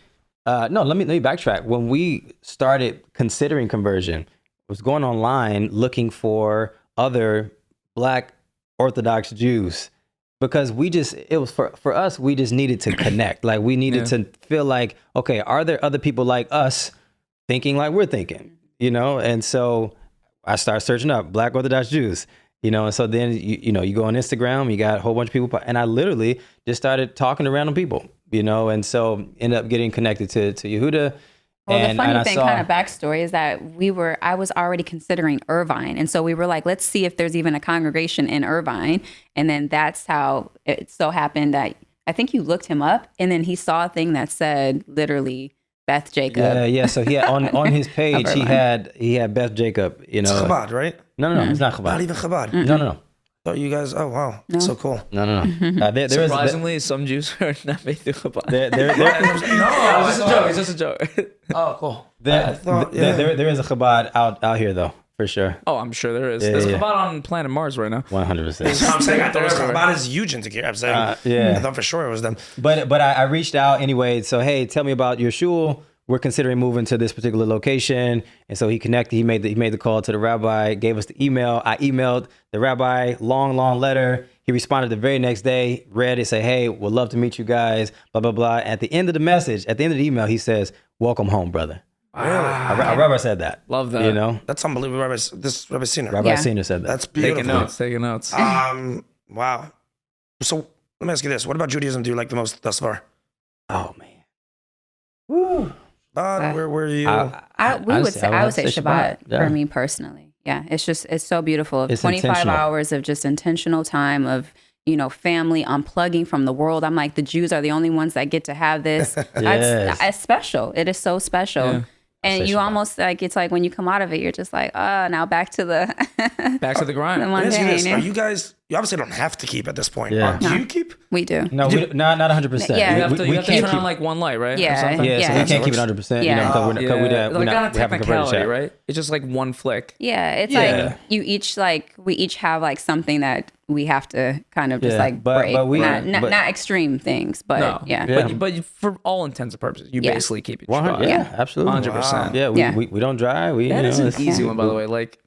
No, let me backtrack. When we started considering conversion, I was going online looking for other Black Orthodox Jews because it was for us, we just needed to connect. Like we needed to feel like, okay, are there other people like us thinking like we're thinking, And so I started searching up Black Orthodox Jews. And so then, you go on Instagram, you got a whole bunch of people, and I literally just started talking to random people, and so ended up getting connected to Yehuda. Well, the funny thing, kind of backstory, is that I was already considering Irvine. And so we were like, let's see if there's even a congregation in Irvine. And then that's how it so happened that I think you looked him up, and then he saw a thing that said literally Beth Jacob. Yeah. So he had, on his page, he had Beth Jacob, It's Chabad, right? No, it's not Chabad. Not even Chabad. No. So you guys, oh wow, that's so cool. No. Surprisingly, some Jews are not made through Chabad. It's just a joke. Oh, cool. There is a Chabad out here though, for sure. Oh, I'm sure there is. There's a Chabad on planet Mars right now. 100%. That's what I'm saying. I thought it was Chabad is huge in Tekir. I'm saying, I thought for sure it was them. But I reached out anyway. So hey, tell me about your shul. We're considering moving to this particular location. And so he connected, he made the call to the rabbi, gave us the email. I emailed the rabbi, long letter. He responded the very next day, read it, say, hey, would love to meet you guys, blah, blah, blah. At the end of the email, he says, welcome home, brother. Really? Our rabbi said that. Love that. That's unbelievable. Rabbi Senior. Rabbi Senior said that. That's beautiful. Taking notes. Wow. So let me ask you this. What about Judaism do you like the most thus far? Oh, man. Woo. Where were you? I would say Shabbat for me personally. Yeah, it's so beautiful. It's 25 hours of just intentional time of, family, unplugging from the world. I'm like, the Jews are the only ones that get to have this. Yes. It's special. It is so special. Yeah. And you almost it's like when you come out of it, you're just like, now back to the grind. You obviously don't have to keep at this point. Yeah. Do you keep? We do. No, not 100%. Yeah. You have to turn on like one light, right? Yeah. So we can't keep it 100%. Yeah. We're not technicality, right? It's just like one flick. Yeah. It's like we each have like something that we have to kind of just break. But not extreme things, but But for all intents and purposes, you basically keep it. Yeah, absolutely. 100%. Yeah, we don't drive. That is an easy one, by the way. Like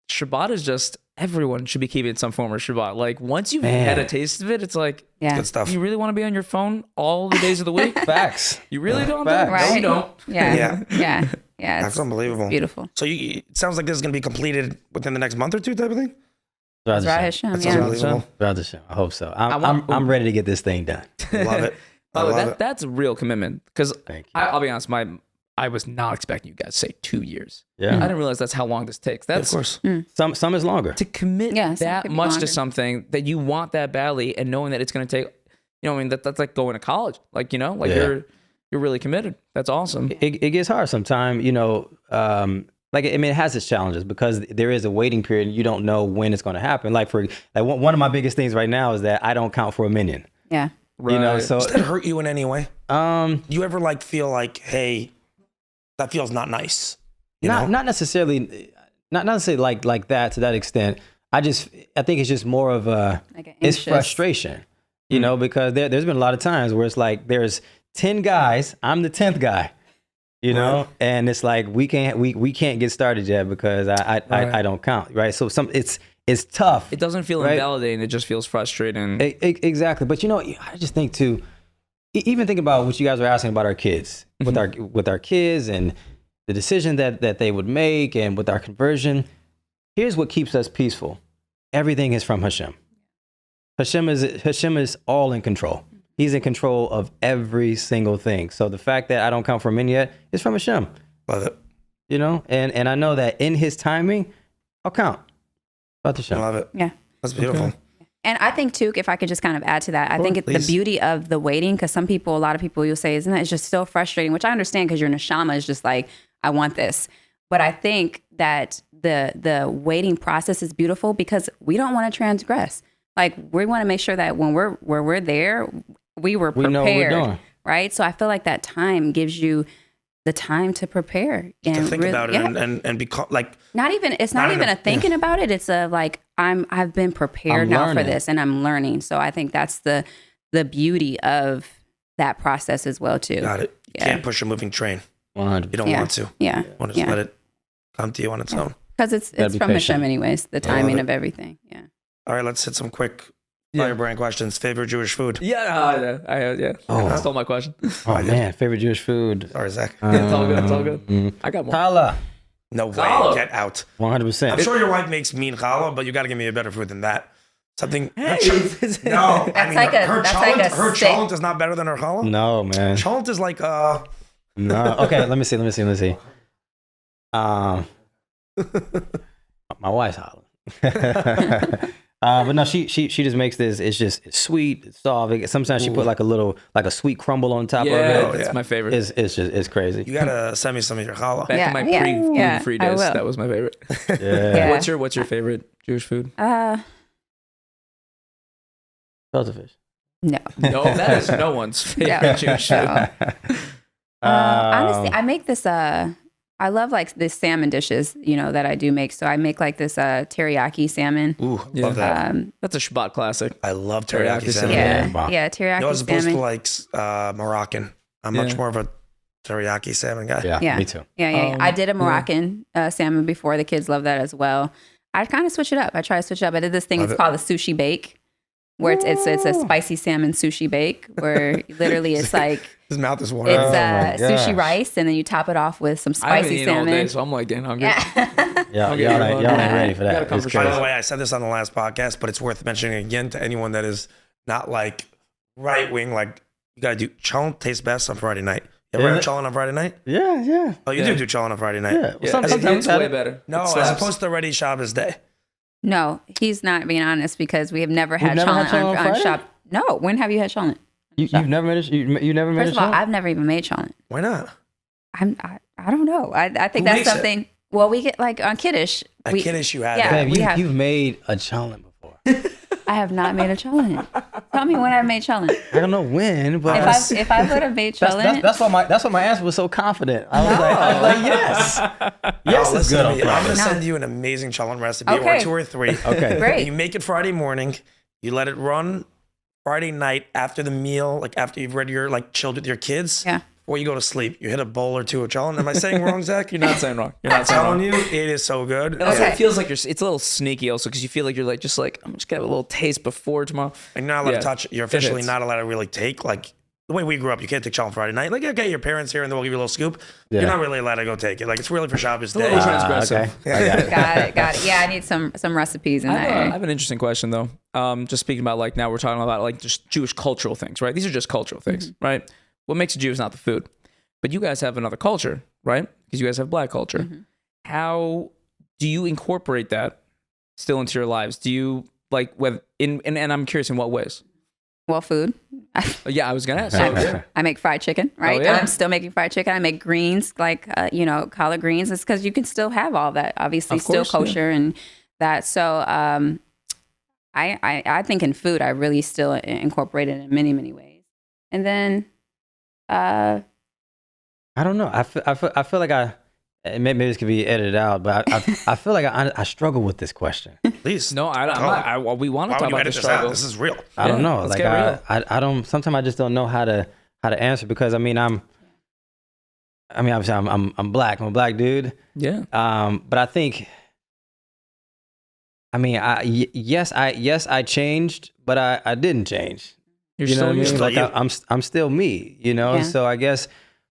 Shabbat is just everyone should be keeping some form of Shabbat. Like once you've had a taste of it, it's like, good stuff. You really want to be on your phone all the days of the week? Facts. You really don't? Facts. Right? No, you don't. Yeah. That's unbelievable. Beautiful. So it sounds like this is going to be completed within the next month or two, type of thing. That's Hashem, That's yeah. unbelievable. I hope so. I'm ready to get this thing done. Love it. I love it. That's a real commitment. Because Thank you. I'll be honest, I was not expecting you guys to say 2 years. Yeah. I didn't realize that's how long this takes. That's Of course. Some is longer. to commit Yeah, some that could be much longer. to something that you want that badly, and knowing that it's going to take, I mean, that's like going to college. Like, you're really committed. That's awesome. It gets hard sometimes, like, I mean, it has its challenges because there is a waiting period and you don't know when it's going to happen. Like one of my biggest things right now is that I don't count for a minion. Yeah. Right. So Does that hurt you in any way? You ever feel like, hey, that feels not nice? not necessarily like that to that extent. I think it's just more of it's anxious. frustration, because there's been a lot of times where it's like there's 10 guys, I'm the 10th guy. And it's like we can't get started yet because I don't count, right? So it's tough. It doesn't feel invalidating. It just feels frustrating. Exactly. But I just think too, even think about what you guys were asking about our kids, with our kids and the decision that they would make, and with our conversion. Here's what keeps us peaceful. Everything is from Hashem. Hashem is all in control. He's in control of every single thing. So the fact that I don't count for a minyan yet is from Hashem. Love it. And I know that in His timing, I'll count. About Hashem. Love it. Yeah. That's beautiful. Okay. And I think too, if I could just kind of add to that, I think it's the beauty of the waiting, because a lot of people you'll say, isn't that, it's just so frustrating, which I understand because your neshama is just like, I want this. But I think that the waiting process is beautiful because we don't want to transgress. Like we want to make sure that when we're there, we were prepared, know what we're doing. Right? So I feel like that time gives you the time to prepare and to think about it and become like it's not even a thinking about it. It's a like I've been prepared now for this and I'm learning. So I think that's the beauty of that process as well too. Got it. You can't push a moving train. 100%. You don't want to. Yeah. You want to just let it come to you on its own. Because it's from patient. Hashem anyways, the timing of everything. Yeah. All right, let's hit some quick firebrand questions. Favorite Jewish food? I stole my question. Oh man, favorite Jewish food. Sorry, Zach. It's all good. It's all good. I got more. Challah. No way. Challah. Get out. 100%. I'm sure your wife makes mean challah, but you got to give me a better food than that. Something. No, That's I mean, like her a her sick- challah is not better than her challah. No, man. Challah is like No. Okay, let me see. My wife's hollering. But no, she just makes this. It's sweet, it's soft. Sometimes she put like a sweat crumble on top of it. That's my favorite. It's crazy. You gotta send me some of your challah. Back in my pre-gluten-free I days, will. that was my favorite. Yeah. What's your favorite Jewish food? Filter fish. No. No, that is no one's favorite Jewish food. No. Honestly, I make this. I love like this salmon dishes, that I do make. So I make like this teriyaki salmon. Ooh, love that. That's a Shabbat classic. I love teriyaki salmon. Yeah, teriyaki As opposed salmon. to like Moroccan. I'm much more of a teriyaki salmon guy. Yeah, me too. Yeah. I did a Moroccan salmon before. The kids love that as well. I kind of switch it up. I try to switch it up. I did this thing. It's called a sushi bake, where it's a spicy salmon sushi bake, where literally it's like his mouth is watering. it's sushi rice, and then you top it off with some I haven't spicy eaten all salmon. day, so I'm like getting hungry. Y'all ain't ready for that. It's By the crazy. way, I said this on the last podcast, but it's worth mentioning again to anyone that is not like right wing. Like you gotta do challah tastes best on Friday night. You ever have challah on Friday night? Yeah. Oh, you do challah on Friday night. Yeah. Yeah, Sometimes it's I way had it. better. No, It as slaps. opposed to Ready Shabbos Day. No, he's not being honest because we have never had never had challah challah on on Friday? shop. No, when have you had challah? You've never made it. You never made First it. of all, I've never even made challah. Why not? I don't know. I think Who that's makes it? something. Well, we get like on Kiddush. At Kiddush you had Yeah. that. Babe, we have- you've made a challenge before. I have not made a challah. Tell me when I've made challah. I don't know when, but If I would have made challah, that's why my answer was so confident. I was like, yes, yes, it's good on I'm going Friday. to send you an amazing challah recipe, or Okay. 2 or 3. Okay, great. You make it Friday morning. You let it run Friday night after the meal, like after you've read your chilled with your kids. Yeah. before you go to sleep, you hit a bowl or two of cholent. Am I saying wrong, Zach? You're not saying wrong. You're not I'm saying wrong. telling you, it is so good. And also, it feels like it's a little sneaky also because you feel like you're like, just like, I'm just gonna have a little taste before tomorrow. And you're not allowed to touch it. You're officially not allowed to really take, like, the way we grew up, you can't take cholent Friday night. Like, okay, your parents here and they'll give you a little scoop. Yeah. You're not really allowed to go take it. Like, it's really for Shabbos day. A little transgressive. Okay. I got it. Got it. Yeah, I need some recipes in I that. have an interesting question though. Just speaking about like now we're talking about like just Jewish cultural things, right? These are just cultural things, right? What makes a Jew is not the food, but you guys have another culture, right? Because you guys have Black culture. How do you incorporate that still into your lives? Do you like and I'm curious in what ways? Well, food. Yeah, I was gonna ask. I make fried chicken, right? Oh, yeah. I'm still making fried chicken. I make greens, like collard greens. It's because you can still have all that. Obviously, Of course, still kosher and that. So, I think in food, I really still incorporate it in many, many ways. And then, I don't know. I feel like maybe this could be edited out, but I feel like I struggle with this question. Please. No, we want to Why talk would you about edit the this out? struggle. This is real. I don't know. let's Like get real. I don't. Sometimes I just don't know how to answer because obviously I'm Black. I'm a Black dude. Yeah. But I think. Yes, I changed, but I didn't change. You're You know what I mean? still Like you. I'm still me. You know. Yeah. So I guess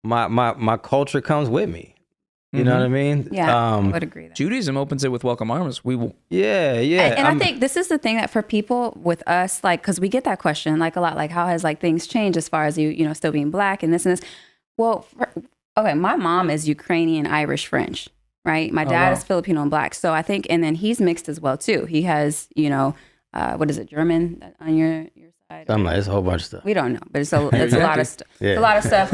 my culture comes with me. You know what I mean? yeah, I would agree. That. Judaism opens it with welcome arms. We will. Yeah. And I think this is the thing that for people with us, like, because we get that question like a lot, like how has like things changed as far as you still being Black and this and this. Well, okay, my mom is Ukrainian, Irish, French, right? My dad wow. is Filipino and Black, so I think, and then he's mixed as well too. He has, what is it, German on your side? I'm like, it's a whole bunch of stuff. We don't know, but it's a lot of stuff. Yeah. It's a lot of stuff.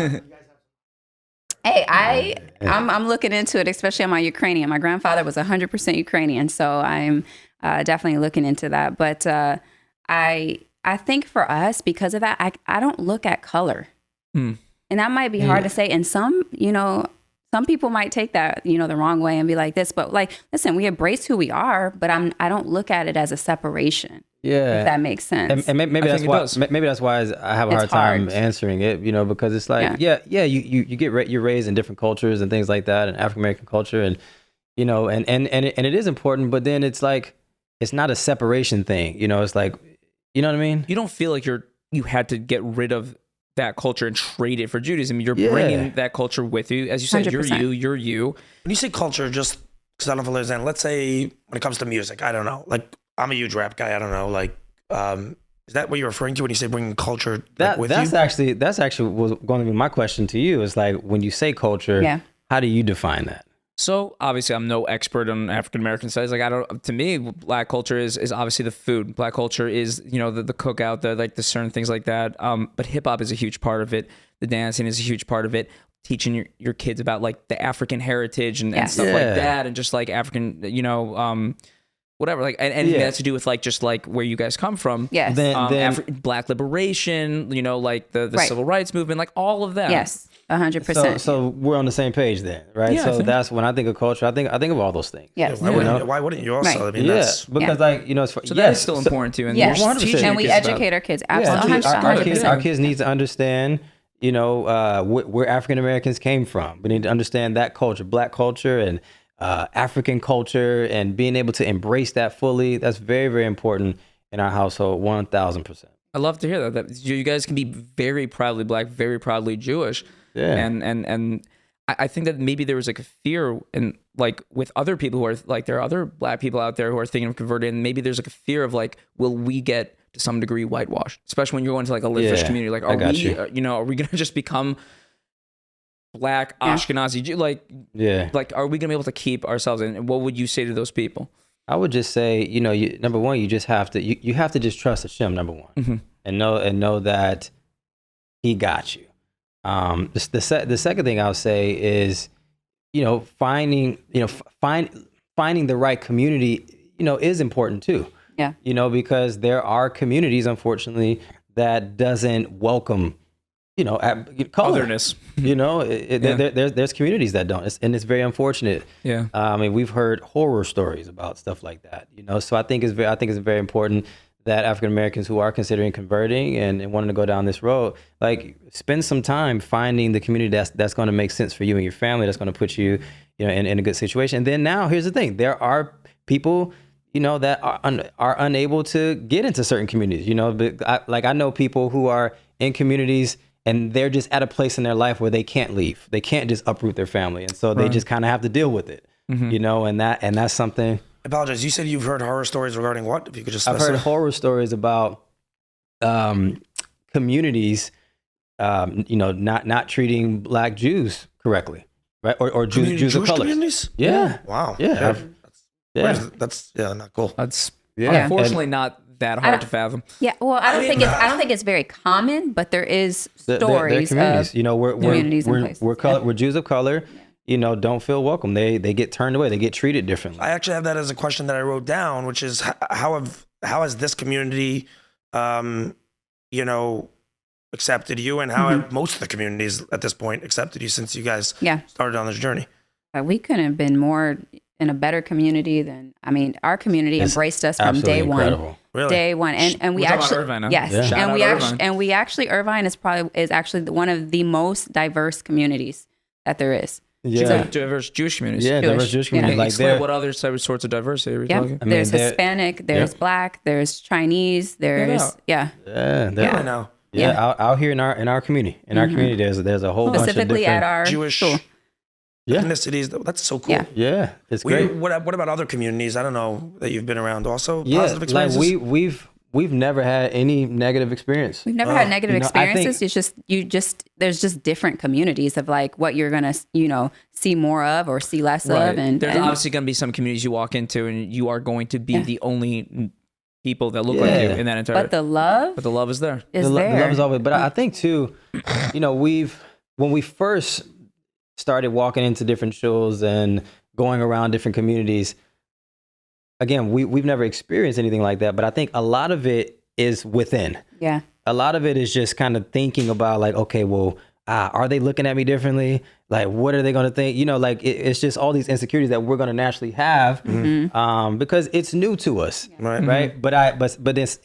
Hey, I'm looking into it, especially on my Ukrainian. My grandfather was 100% Ukrainian, so I'm definitely looking into that. But I think for us, because of that, I don't look at color, and that might be hard to say. And some people might take that the wrong way and be like this. But like, listen, we embrace who we are, but I don't look at it as a separation. Yeah, if that makes sense. And maybe that's why. Maybe that's why I have a hard time answering it. Because it's like, you you're raised in different cultures and things like that, and African American culture, and and it is important. But then it's like it's not a separation thing. It's like, you know what I mean? You don't feel like you had to get rid of that culture and trade it for Judaism. You're bringing that culture with you, as you said. 100%. You're you. When you say culture, just because I don't know if there's any, let's say when it comes to music, I don't know. Like, I'm a huge rap guy. I don't know. Like, is that what you're referring to when you say bringing culture with that's you? actually was going to be my question to you. Is like, when you say culture, how do you define that? So obviously, I'm no expert on African American studies. Like, to me, Black culture is obviously the food. Black culture is the cookout, the certain things like that. But hip hop is a huge part of it. The dancing is a huge part of it. Teaching your kids about like the African heritage and stuff like that, and just like African, whatever, like anything that has to do with like just like where you guys come from. Yes. Black liberation, like the civil rights movement, like all of that. Yes. 100%. So we're on the same page then, right? Yeah, so that's when I think of culture. I think of all those things. Yes. Why wouldn't you also? Right. I mean, that's because like it's So that is still important too. And yes. you're teaching And we your kids educate about- our kids. Yeah, Absolutely. our kids need to understand, where African Americans came from. We need to understand that culture, Black culture, and African culture, and being able to embrace that fully. That's very, very important in our household. 1,000%. I love to hear that you guys can be very proudly Black, very proudly Jewish. Yeah. And I think that maybe there was like a fear and like with other people who are like, there are other Black people out there who are thinking of converting, and maybe there's like a fear of like, will we get to some degree whitewashed, especially when you're going to like a Litvish community? Like, are we going to just become Black Ashkenazi Jew? Like, are we going to be able to keep ourselves in? And what would you say to those people? I would just say, number one, you just have to, you have to just trust Hashem, number one, and know that He got you. The second thing I'll say is, finding the right community, is important too. Yeah. Because there are communities, unfortunately, that doesn't welcome, color. Otherness. There's communities that don't, and it's very unfortunate. Yeah. We've heard horror stories about stuff like that. So I think it's very important that African Americans who are considering converting and wanting to go down this road, like spend some time finding the community that's going to make sense for you and your family, that's going to put you, in a good situation. And then now here's the thing: there are people, that are unable to get into certain communities. But I know people who are in communities and they're just at a place in their life where they can't leave. They can't just uproot their family, and so they just kind of have to deal with it. And that's something. I apologize. You said you've heard horror stories regarding what? If you could just I've heard horror stories about communities, not treating Black Jews correctly, right? Or Jews of color. Communities? Yeah. Wow. Yeah. That's not cool. That's Yeah. unfortunately not that hard to fathom. Yeah, well, I don't think it's very common, but there is stories communities. of We're communities and places. we're Jews of color. Don't feel welcome. They get turned away. They get treated differently. I actually have that as a question that I wrote down, which is how has this community, accepted you, and how have most of the communities at this point accepted you since you guys started on this journey? We couldn't have been more in a better community than, our community embraced us from day incredible. one. Really? Day one, and we We're talking actually, about Irvine now. yes, Yeah. Shout out Irvine. Irvine is actually one of the most diverse communities that there is. Yeah. Diverse Jewish communities. Yeah, diverse Jewish community. Like what other sorts of diversity are we talking? There's Hispanic, there's Black, there's Chinese, there's I know. Yeah. Out here in our community, there's a whole bunch of specifically different at our Jewish school. ethnicities. That's so cool. Yeah, it's great. What about other communities? I don't know that you've been around. Also, positive like experiences. we've never had any negative experience. We've never had negative experiences. I think, there's just different communities of like what you're gonna see more of or see less of, and there's obviously going to be some communities you walk into and you are going to be the only people that look like you in that entire. But the love is there. The love is always. But I think too, when we first started walking into different shows and going around different communities. Again, we've never experienced anything like that, but I think a lot of it is within. Yeah. A lot of it is just kind of thinking about like, okay, well, are they looking at me differently? Like, what are they going to think? It's just all these insecurities that we're going to naturally have because it's new to us, right? But this,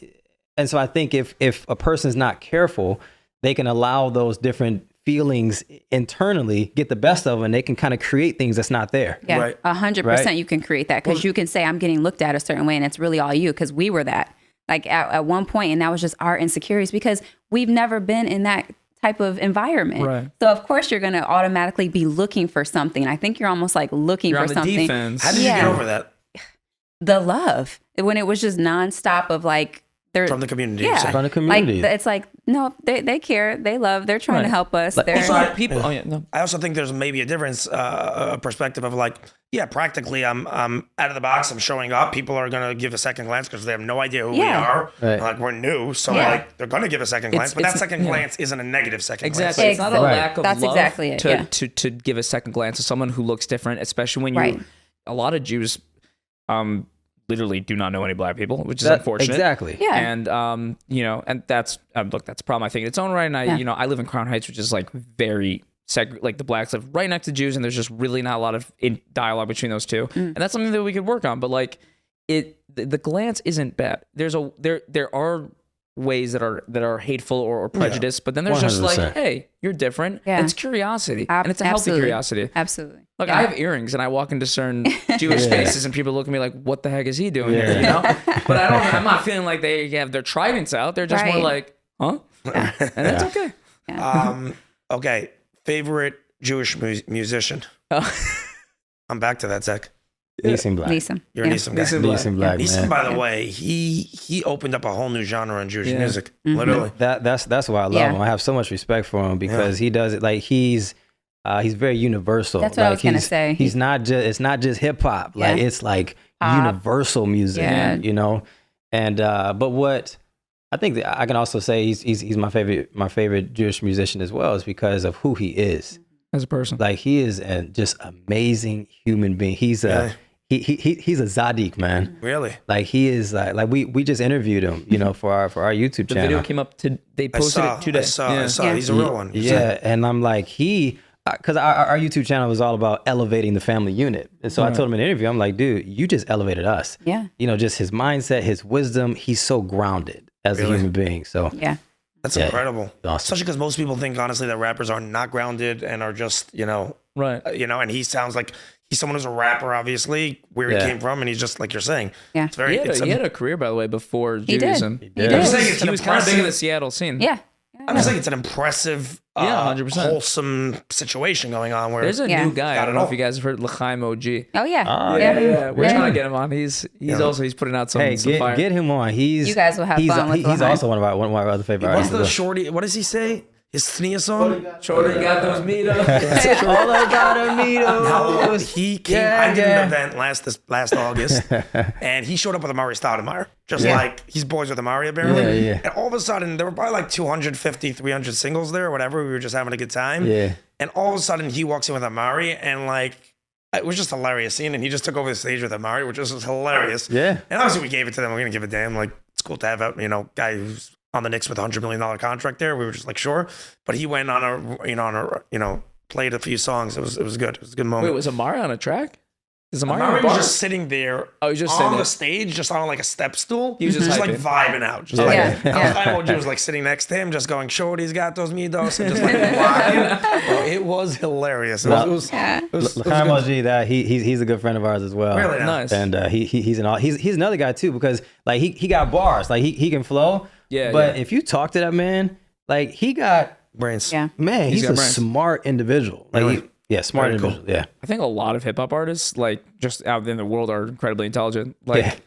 and so I think if a person's not careful, they can allow those different feelings internally get the best of them, and they can kind of create things that's not there. Yeah, 100% you can create that because you can say I'm getting looked at a certain way and it's really all you because we were that like at one point, and that was just our insecurities because we've never been in that type of environment. Right. So of course you're going to automatically be looking for something. I think you're almost like looking for something. Defense. How did you get over that? The love when it was just nonstop of like, from the community. Yeah. From the community. Like, it's like, no, they care. They love. They're trying to help us. Like, they're people. I also think there's maybe a difference, a perspective of like, practically I'm out of the box. I'm showing up. People are going to give a second glance because they have no idea who we are. Right. Like we're new. So like they're going to give a second glance, but that second glance isn't a negative second glance. It's not a lack of That's love exactly it. to give a second glance to someone who looks different, especially when a lot of Jews, literally do not know any Black people, which is unfortunate. Exactly. Yeah. And and that's that's a problem I think in its own right. And I live in Crown Heights, which is like very like the Blacks live right next to Jews, and there's just really not a lot of dialogue between those two. And that's something that we could work on. But like the glance isn't bad. There are ways that are hateful or prejudiced, but then there's 100%. Just like, hey, you're different. Yeah. It's curiosity, and it's a healthy curiosity. Absolutely. Like I have earrings, and I walk into certain Jewish spaces, and people look at me like, "What the heck is he doing here?" But I'm not feeling like they have their tridents out. They're just more like, "Huh?" And that's okay. Yeah. Okay. Favorite Jewish musician? I'm back to that, Zach. Neeson Black. Neeson. You're a Neeson guy. Neeson Black. Neeson, by the way, he opened up a whole new genre in Jewish music. Literally. That's why I love him. I have so much respect for him because he does it like he's very universal. That's what I was gonna say. He's not just it's not just hip hop. Like it's like universal music. And but what I think that I can also say he's my favorite Jewish musician as well is because of who he is as a person. Like he is a just amazing human being. He's he's a Zadik, man. Really? Like he is like we just interviewed him, for our YouTube channel. The video came up they posted it 2 days. I saw. He's a real one. Yeah, and I'm like because our YouTube channel was all about elevating the family unit. And so I told him in an interview, I'm like, dude, you just elevated us. Yeah. You know, just his mindset, his wisdom. He's so grounded as a human being. So yeah. That's incredible. Awesome. Especially because most people think, honestly, that rappers are not grounded and are just, Right. And he sounds like he's someone who's a rapper, obviously, where he came from, and he's just like you're saying. Yeah. It's very. He had a career, by the way, before Judaism. He did. I'm just saying He was kind of big in the Seattle scene. Yeah. I'm just saying it's an impressive, 100%. wholesome situation going on. Where There's a new guy. I don't know all. if you guys have heard L'chaim OG. Oh yeah. Yeah. We're trying to get him on. He's putting out some. hey, some fire. get him on. He's You guys will have fun with He's L'chaim. also one of our other favorite What's artists. the as well. shorty? What does he say? His Thnia song? Shorty got those meetups. All I gotta meet No, is he came. I did an event last August, and he showed up with Amari Stoudemire, just like he's boys with Amari apparently. Yeah. And all of a sudden, there were probably like 250, 300 singles there, or whatever. We were just having a good time. Yeah. And all of a sudden, he walks in with Amari, and like it was just a hilarious scene. And he just took over the stage with Amari, which was hilarious. Yeah. And obviously, we gave it to them. We're gonna give a damn. Like it's cool to have a guy who's on the Knicks with $100 million contract there. We were just like, sure. But he went on played a few songs. It was good. It was a good moment. Wait, was Amari on a track? Is Amari Amari on a was bar? just sitting there He's just on sitting the there. stage, just on like a step stool. He was just like hyping. vibing out. Just Emoji was like sitting next to him, just going, Shorty's got those midos, and just like rocking. Bro, it was hilarious. It was L'chaim OG, that he's a good friend of ours as well. Really nice. And he's another guy too, because like he got bars, like he can flow. Yeah, But if you talk to that man, like he got brains. Yeah. man, he's got a brains. smart individual. Like Really? smart Very cool. individual. Yeah. I think a lot of hip hop artists, like just out in the world, are incredibly intelligent. Like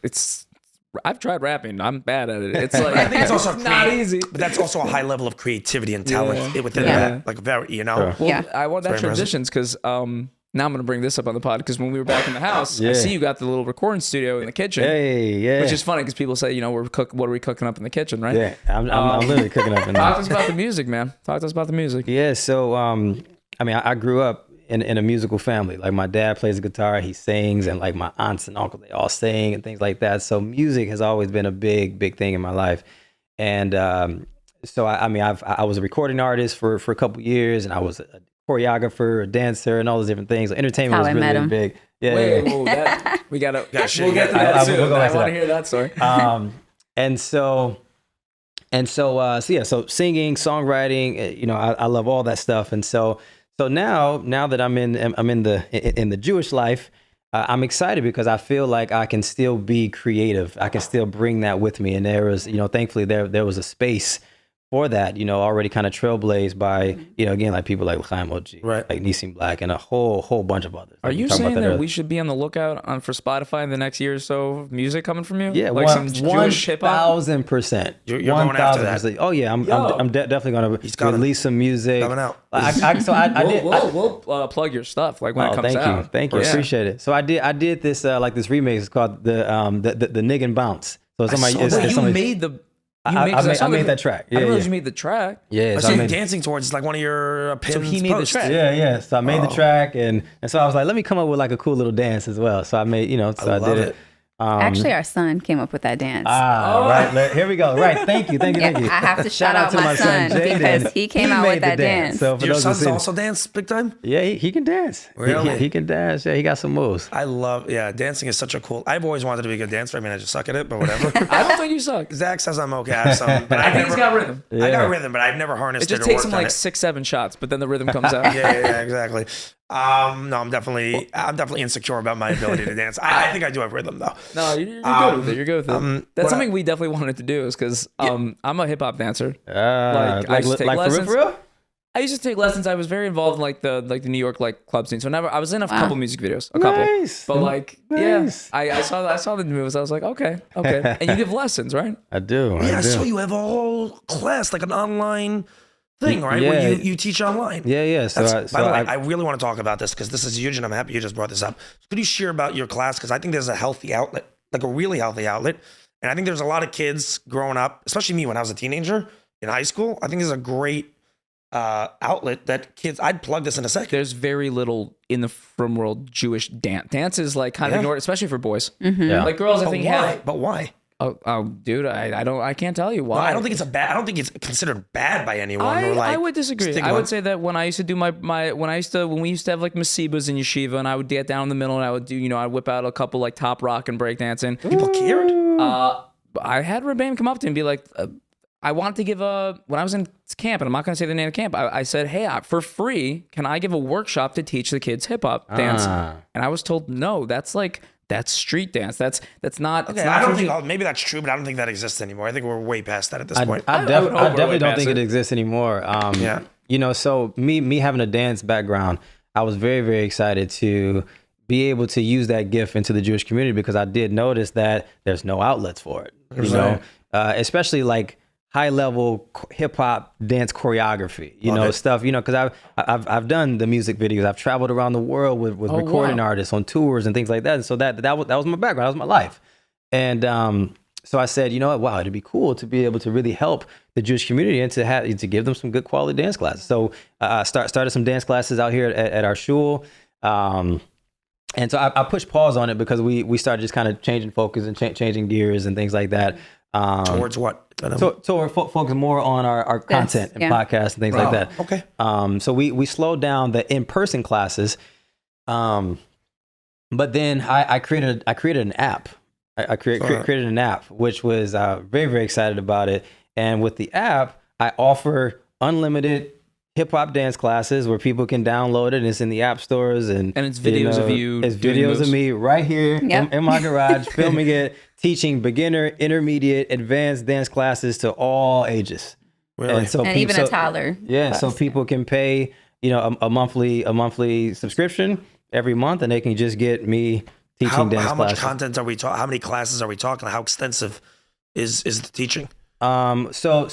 I've tried rapping. I'm bad at it. It's like I think it's also not easy. but that's also a high level of creativity and talent within Yeah. that. Like very, Well, Yeah. I want that Very impressive. transitions because now I'm going to bring this up on the pod because when we were back in the house, I see you got the little recording studio in the kitchen. Hey, yeah. Which is funny because people say, what are we cooking up in the kitchen, right? Yeah, I'm literally cooking up in Talk to there. us about the music, man. Talk to us about the music. Yeah, so I grew up in a musical family. Like my dad plays the guitar, he sings, and like my aunts and uncles, they all sing and things like that. So music has always been a big thing in my life. And so I was a recording artist for a couple years, and I was a choreographer, a dancer, and all those different things. Entertainment was How I met really him. big. Yeah. Wait, whoa, we gotta we'll get to that I- soon. we'll go I back to want that. to hear that story. So singing, songwriting, I love all that stuff. And so now that I'm in the Jewish life, I'm excited because I feel like I can still be creative. I can still bring that with me. And there was, thankfully there was a space for that, already kind of trailblazed by, again, like people like L'chaim OG, Right. like Nissim Black, and a whole bunch of others. Are Like, we you talked about saying that earlier. we should be on the lookout for Spotify in the next year or so of music coming from you? Yeah, like some Jewish hip hop. 1,000%. You're going after that. 1,000%. Oh yeah, I'm definitely gonna coming. release some music. Coming out. I did. We'll plug your stuff like when it comes out. Thank you, Yeah. appreciate it. So I did this this remix. It's called the Nig and Bounce. So somebody, saw that. You made the. I made that track. I Yeah, didn't realize yeah. you made the track. Yeah, I so see I you made, dancing towards it's like one of your pins. So he made the posts. track. yeah. So I made the track, and so I was like, let me come up with like a cool little dance as well. So I made, so I love did it. it. Actually, our son came up with that dance. Right. Here we go. Right. Thank you. Yeah, I have to shout out to my son Jaden. because he came out with made the that dance. So for Your those who son's see- also dance big time? Yeah, he can dance. Really? He can dance. Yeah, he got some moves. I love, dancing is such a cool. I've always wanted to be a good dancer. I mean, I just suck at it, but whatever. I don't think you suck. Zach says I'm okay. I have some, but I think he's got rhythm. I got rhythm, but I've never harnessed It it. just or takes him worked on like it. 6-7 shots, but then the rhythm comes out. Yeah, exactly. No, I'm definitely insecure about my ability to dance. I think I do have rhythm though. No, you're good with it. You're good with it. That's what something we definitely wanted to do is because I'm a hip hop dancer. Like I used to take lessons. for real? I used to take lessons. I was very involved in like the New York like club scene. So I was in a couple music videos, a couple. Nice. But like, Nice. yeah, I saw the moves. I was like, okay. And you give lessons, right? I do. Yeah, I do. saw you have a whole class, like an online thing, right? Yeah. Where you teach online. Yeah. So, By the way, I really want to talk about this because this is huge, and I'm happy you just brought this up. Could you share about your class? Because I think there's a healthy outlet, like a really healthy outlet. And I think there's a lot of kids growing up, especially me when I was a teenager in high school. I think there's a great outlet that kids, I'd plug this in a second. There's very little in the frum world Jewish dance. Dance is like kind of ignored, especially for boys. yeah. Like girls, I But think why? have. But why? Oh, dude, I can't tell you why. No, I don't think it's considered bad by anyone. I would disagree. I would say that when I used to do when we used to have like masibas in yeshiva, and I would get down in the middle, and I would do, I'd whip out a couple like top rock and breakdancing. People cared. I had Rebbeim come up to me and be like, I wanted to give when I was in camp, and I'm not going to say the name of the camp, I said, hey, for free, can I give a workshop to teach the kids hip hop dance? And I was told, no, that's street dance. That's not. Okay, I don't think maybe that's true, but I don't think that exists anymore. I think we're way past that at this point. I definitely don't think it exists anymore. So me having a dance background, I was very, very excited to be able to use that gift into the Jewish community, because I did notice that there's no outlets for it. You know, especially like high level hip hop dance choreography, stuff, because I've done the music videos. I've traveled around the world with recording artists on tours and things like that. And so that was my background. That was my life. And so I said, you know what, wow, it'd be cool to be able to really help the Jewish community and to give them some good quality dance classes. So I started some dance classes out here at our shul. And so I pushed pause on it because we started just kind of changing focus and changing gears and things like that. Towards what? So we're focused more on our content and podcasts and things like that. Okay. So we slowed down the in-person classes. But then I created an app. I created an app, which was very, very excited about it. And with the app, I offer unlimited hip hop dance classes where people can download it, and it's in the app stores, and it's videos of you. It's videos of me right here in my garage filming it, teaching beginner, intermediate, advanced dance classes to all ages. Really? And even a toddler. Yeah, so people can pay a monthly subscription every month, and they can just get me teaching dance classes. How much content are we talking? How many classes are we talking? How extensive is the teaching? So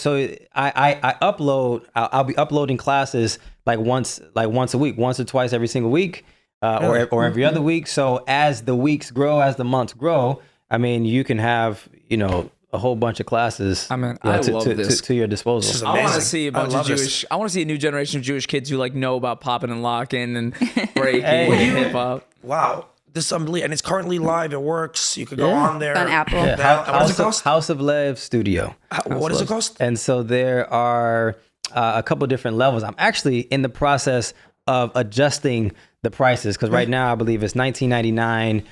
I upload. I'll be uploading classes like once a week, once or twice every single week, or every other week. So as the weeks grow, as the months grow, I mean, you can have a whole bunch of classes. I love this to your disposal. This is I amazing. want to see a bunch of Jewish. I want to see a new generation of Jewish kids who know about popping and locking and breaking and hip hop. Wow. This is unbelievable. And it's currently live. It works. You could go on there. It's on Apple. Yeah. What does it cost? House of Lev Studio. What does it cost? And so there are a couple different levels. I'm actually in the process of adjusting the prices, because right now I believe it's $19.99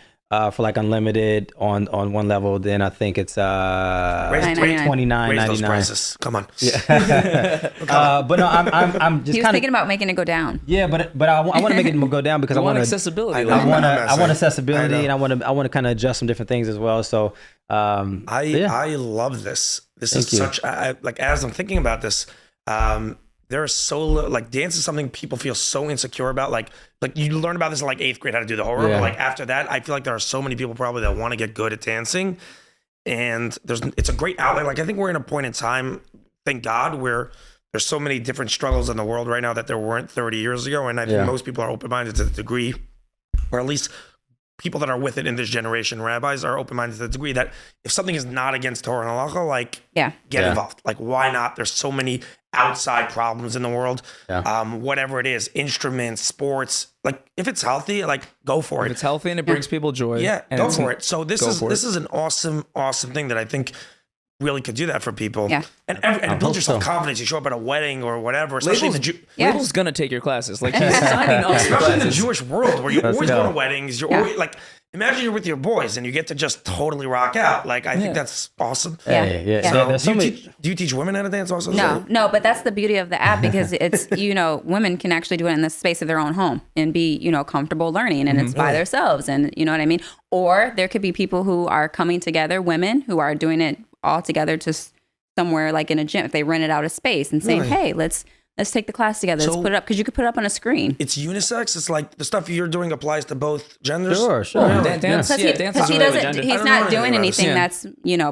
for like unlimited on one level. Then I think it's $29.99. Raise those prices. Come on. Yeah. But no, I'm just He was thinking about making it go down. Yeah, but I want to make it go down because I want accessibility. I want accessibility, and I want to kind of adjust some different things as well. So I love this. This is such as I'm thinking about this. There are dance is something people feel so insecure about. Like you learn about this in 8th grade, how to do the horror. But after that, I feel like there are so many people probably that want to get good at dancing, and it's a great outlet. I think we're in a point in time, thank God, where there's so many different struggles in the world right now that there weren't 30 years ago. And I think most people are open-minded to the degree, or at least people that are with it in this generation, rabbis, are open-minded to the degree that if something is not against Torah and halacha, get involved. Why not? There's so many outside problems in the world. Whatever it is, instruments, sports, if it's healthy, go for it. If it's healthy and it brings people joy, go for it. So this is an awesome thing that I think really could do that for people. And build yourself confidence. You show up at a wedding or whatever, especially in the Label's gonna take your classes. He's signing up, especially in the Jewish world where you always go to weddings. You're always imagine you're with your boys and you get to just totally rock out. I think that's awesome. So do you teach women how to dance also? No, but that's the beauty of the app, because it's women can actually do it in the space of their own home and be comfortable learning, and it's by themselves, and you know what I mean. Or there could be people who are coming together, women who are doing it all together, just somewhere in a gym, if they rented out a space and saying, hey, let's take the class together. Let's put it up, because you could put it up on a screen. It's unisex. It's the stuff you're doing applies to both genders. Sure. Dance Because he's not doing anything that's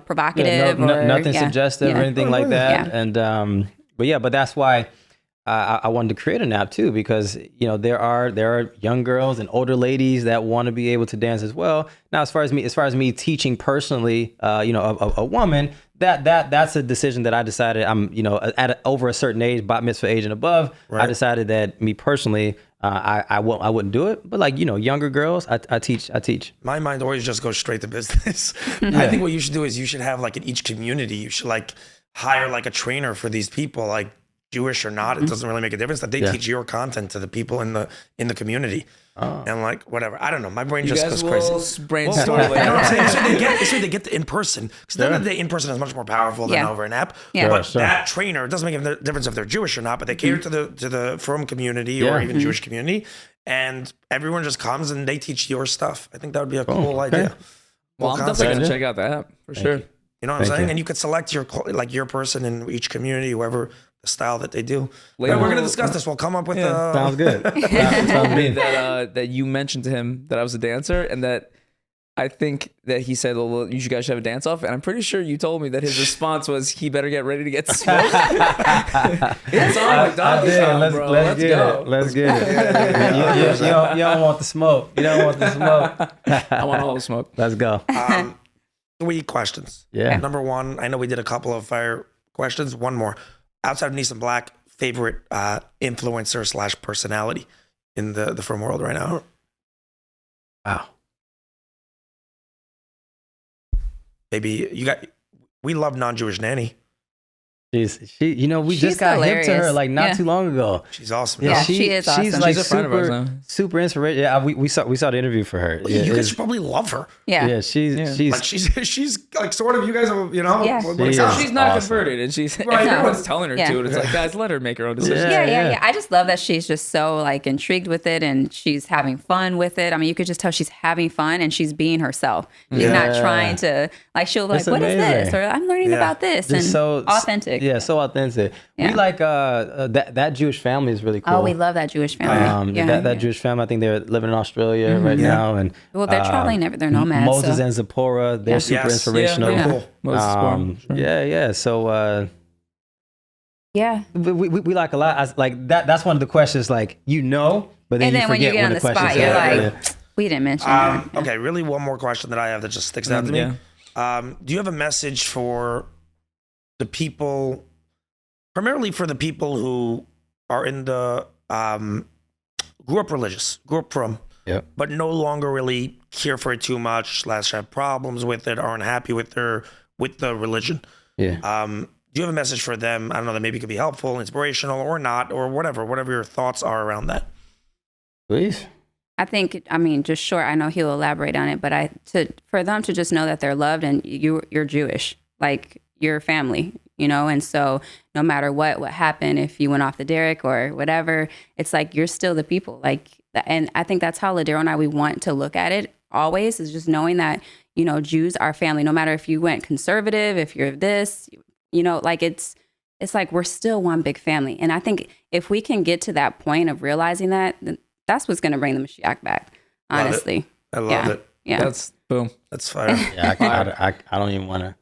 provocative or nothing suggestive or anything like that. And but that's why I wanted to create an app too, because there are young girls and older ladies that want to be able to dance as well. Now, as far as me teaching personally, a woman, that's a decision that I decided. I'm, over a certain age, bat mitzvah age and above. Right. I decided that me personally, I wouldn't do it. But like, younger girls, I teach. My mind always just goes straight to business. I think what you should do is you should have like in each community, you should like hire like a trainer for these people, like Jewish or not. It doesn't really make a difference, that they teach your content to the people in the community. Oh. And like whatever, I don't know. My brain just goes crazy. Brainstorm. You know what I'm saying? So they get the in person, because then the in person is much more powerful than over an app. Yeah. But that trainer, it doesn't make a difference if they're Jewish or not. But they cater to the Frum community or even Jewish community, and everyone just comes and they teach your stuff. I think that would be a cool idea. Well, I'm definitely gonna check out the app for sure. You know what I'm saying? And you could select your person in each community, whoever. The style that they do. Later, we're going to discuss this. We'll come up with sounds good. Sounds me that you mentioned to him that I was a dancer, and that I think that he said, well, you guys should have a dance off. And I'm pretty sure you told me that his response was, he better get ready to get smoked. It's on McDonald's time, bro. Let's go. Let's get it. You don't want the smoke. You don't want the smoke. I want all the smoke. Let's go. 3 questions. Yeah. Number 1, I know we did a couple of fire questions. One more. Outside of Nissan Black, favorite influencer / personality in the Frum world right now? Wow. Maybe we love non-Jewish nanny. We just got hilarious. hip to her like not too long ago. She's awesome. Yeah, she is awesome. She's like a friend of ours now. Super inspirational. Yeah, we saw the interview for her. You guys should probably love her. Yeah, she's like she's like sort of, you guys are, she's not converted, and she's everyone's telling her to, and it's like, guys, let her make her own decisions. Yeah. I just love that she's just so like intrigued with it, and she's having fun with it. I mean, you could just tell she's having fun and she's being herself. She's not trying to like, she'll be like, what is this? Or I'm learning about this. Just and so authentic. Yeah, so authentic. Yeah. We like that Jewish family is really cool. Oh, we love that Jewish family. That Jewish family. I think they're living in Australia right now, and they're traveling. They're nomads. Moses and Zipporah, they're super inspirational. Cool. Moses, So we like a lot. That's one of the questions. Like but then you forget when you get on the spot, you're like, we didn't mention that. Okay, really, one more question that I have that just sticks out to me. Do you have a message for the people? Primarily for the people who are in the grew up religious, grew up Frum, but no longer really care for it too much, / have problems with it, aren't happy with the religion. Yeah. Do you have a message for them? I don't know, that maybe could be helpful, inspirational, or not, or whatever your thoughts are around that. Please. I think, just short. I know he'll elaborate on it, but for them to just know that they're loved and you're Jewish, like your family. And so no matter what happened, if you went off the derrick or whatever, it's like, you're still the people. Like, and I think that's how Ladero and I, we want to look at it always, is just knowing that, Jews are family, no matter if you went conservative, if you're this, like it's like, we're still one big family. And I think if we can get to that point of realizing that, then that's what's going to bring the Mashiach back, honestly. I love it. Yeah. That's boom. That's fire. Yeah, I don't even want to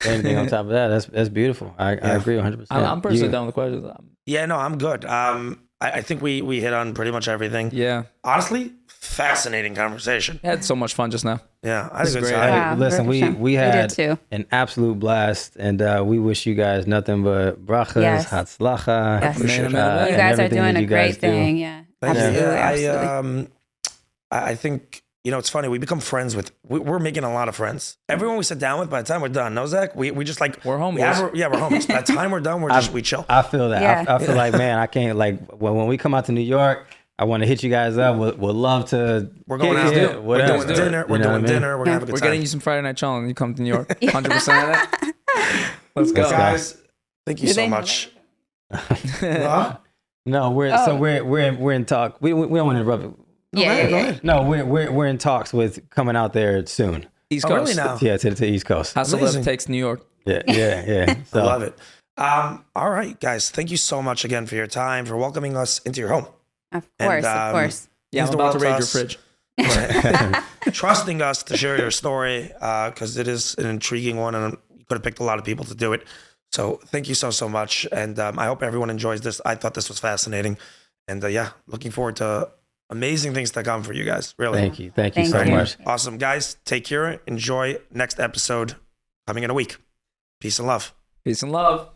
anything on top of that. That's beautiful. I agree 100%. I'm personally done with the questions. Yeah, no, I'm good. I think we hit on pretty much everything. Yeah. Honestly, fascinating conversation. I had so much fun just now. Yeah, I had a good time. Wow, listen, we had an absolute blast, and we wish you guys nothing but brachas, hatzlacha. Yes. You guys are doing a great thing. Yeah, absolutely. I think. It's funny. We become friends we're making a lot of friends. Everyone we sit down with, by the time we're done, no, Zach, we just like, we're homies. We're homies. By the time we're done, we chill. I feel that. Yeah. I feel like, man, I can't, like, when we come out to New York, I want to hit you guys up. We'll love to. We're going out. We're doing dinner. We're doing dinner. We're going to have a good time. We're getting you some Friday Night Challenge. You come to New York. 100% of that. Let's go. Guys, thank you so much. No, we're in talk. We don't want to interrupt it. Yeah. No, we're in talks with coming out there soon. East Coast. Really now? Yeah, to the East Coast. Hasselhoff takes New York. Yeah. So. I love it. All right, guys. Thank you so much again for your time, for welcoming us into your home. Of course. Yeah, I'm about to raid your fridge. Trusting us to share your story, because it is an intriguing one, and you could have picked a lot of people to do it. So thank you so much, and I hope everyone enjoys this. I thought this was fascinating, and looking forward to amazing things to come for you guys. Really. Thank you so much. Awesome, guys. Take care. Enjoy next episode coming in a week. Peace and love. Peace and love.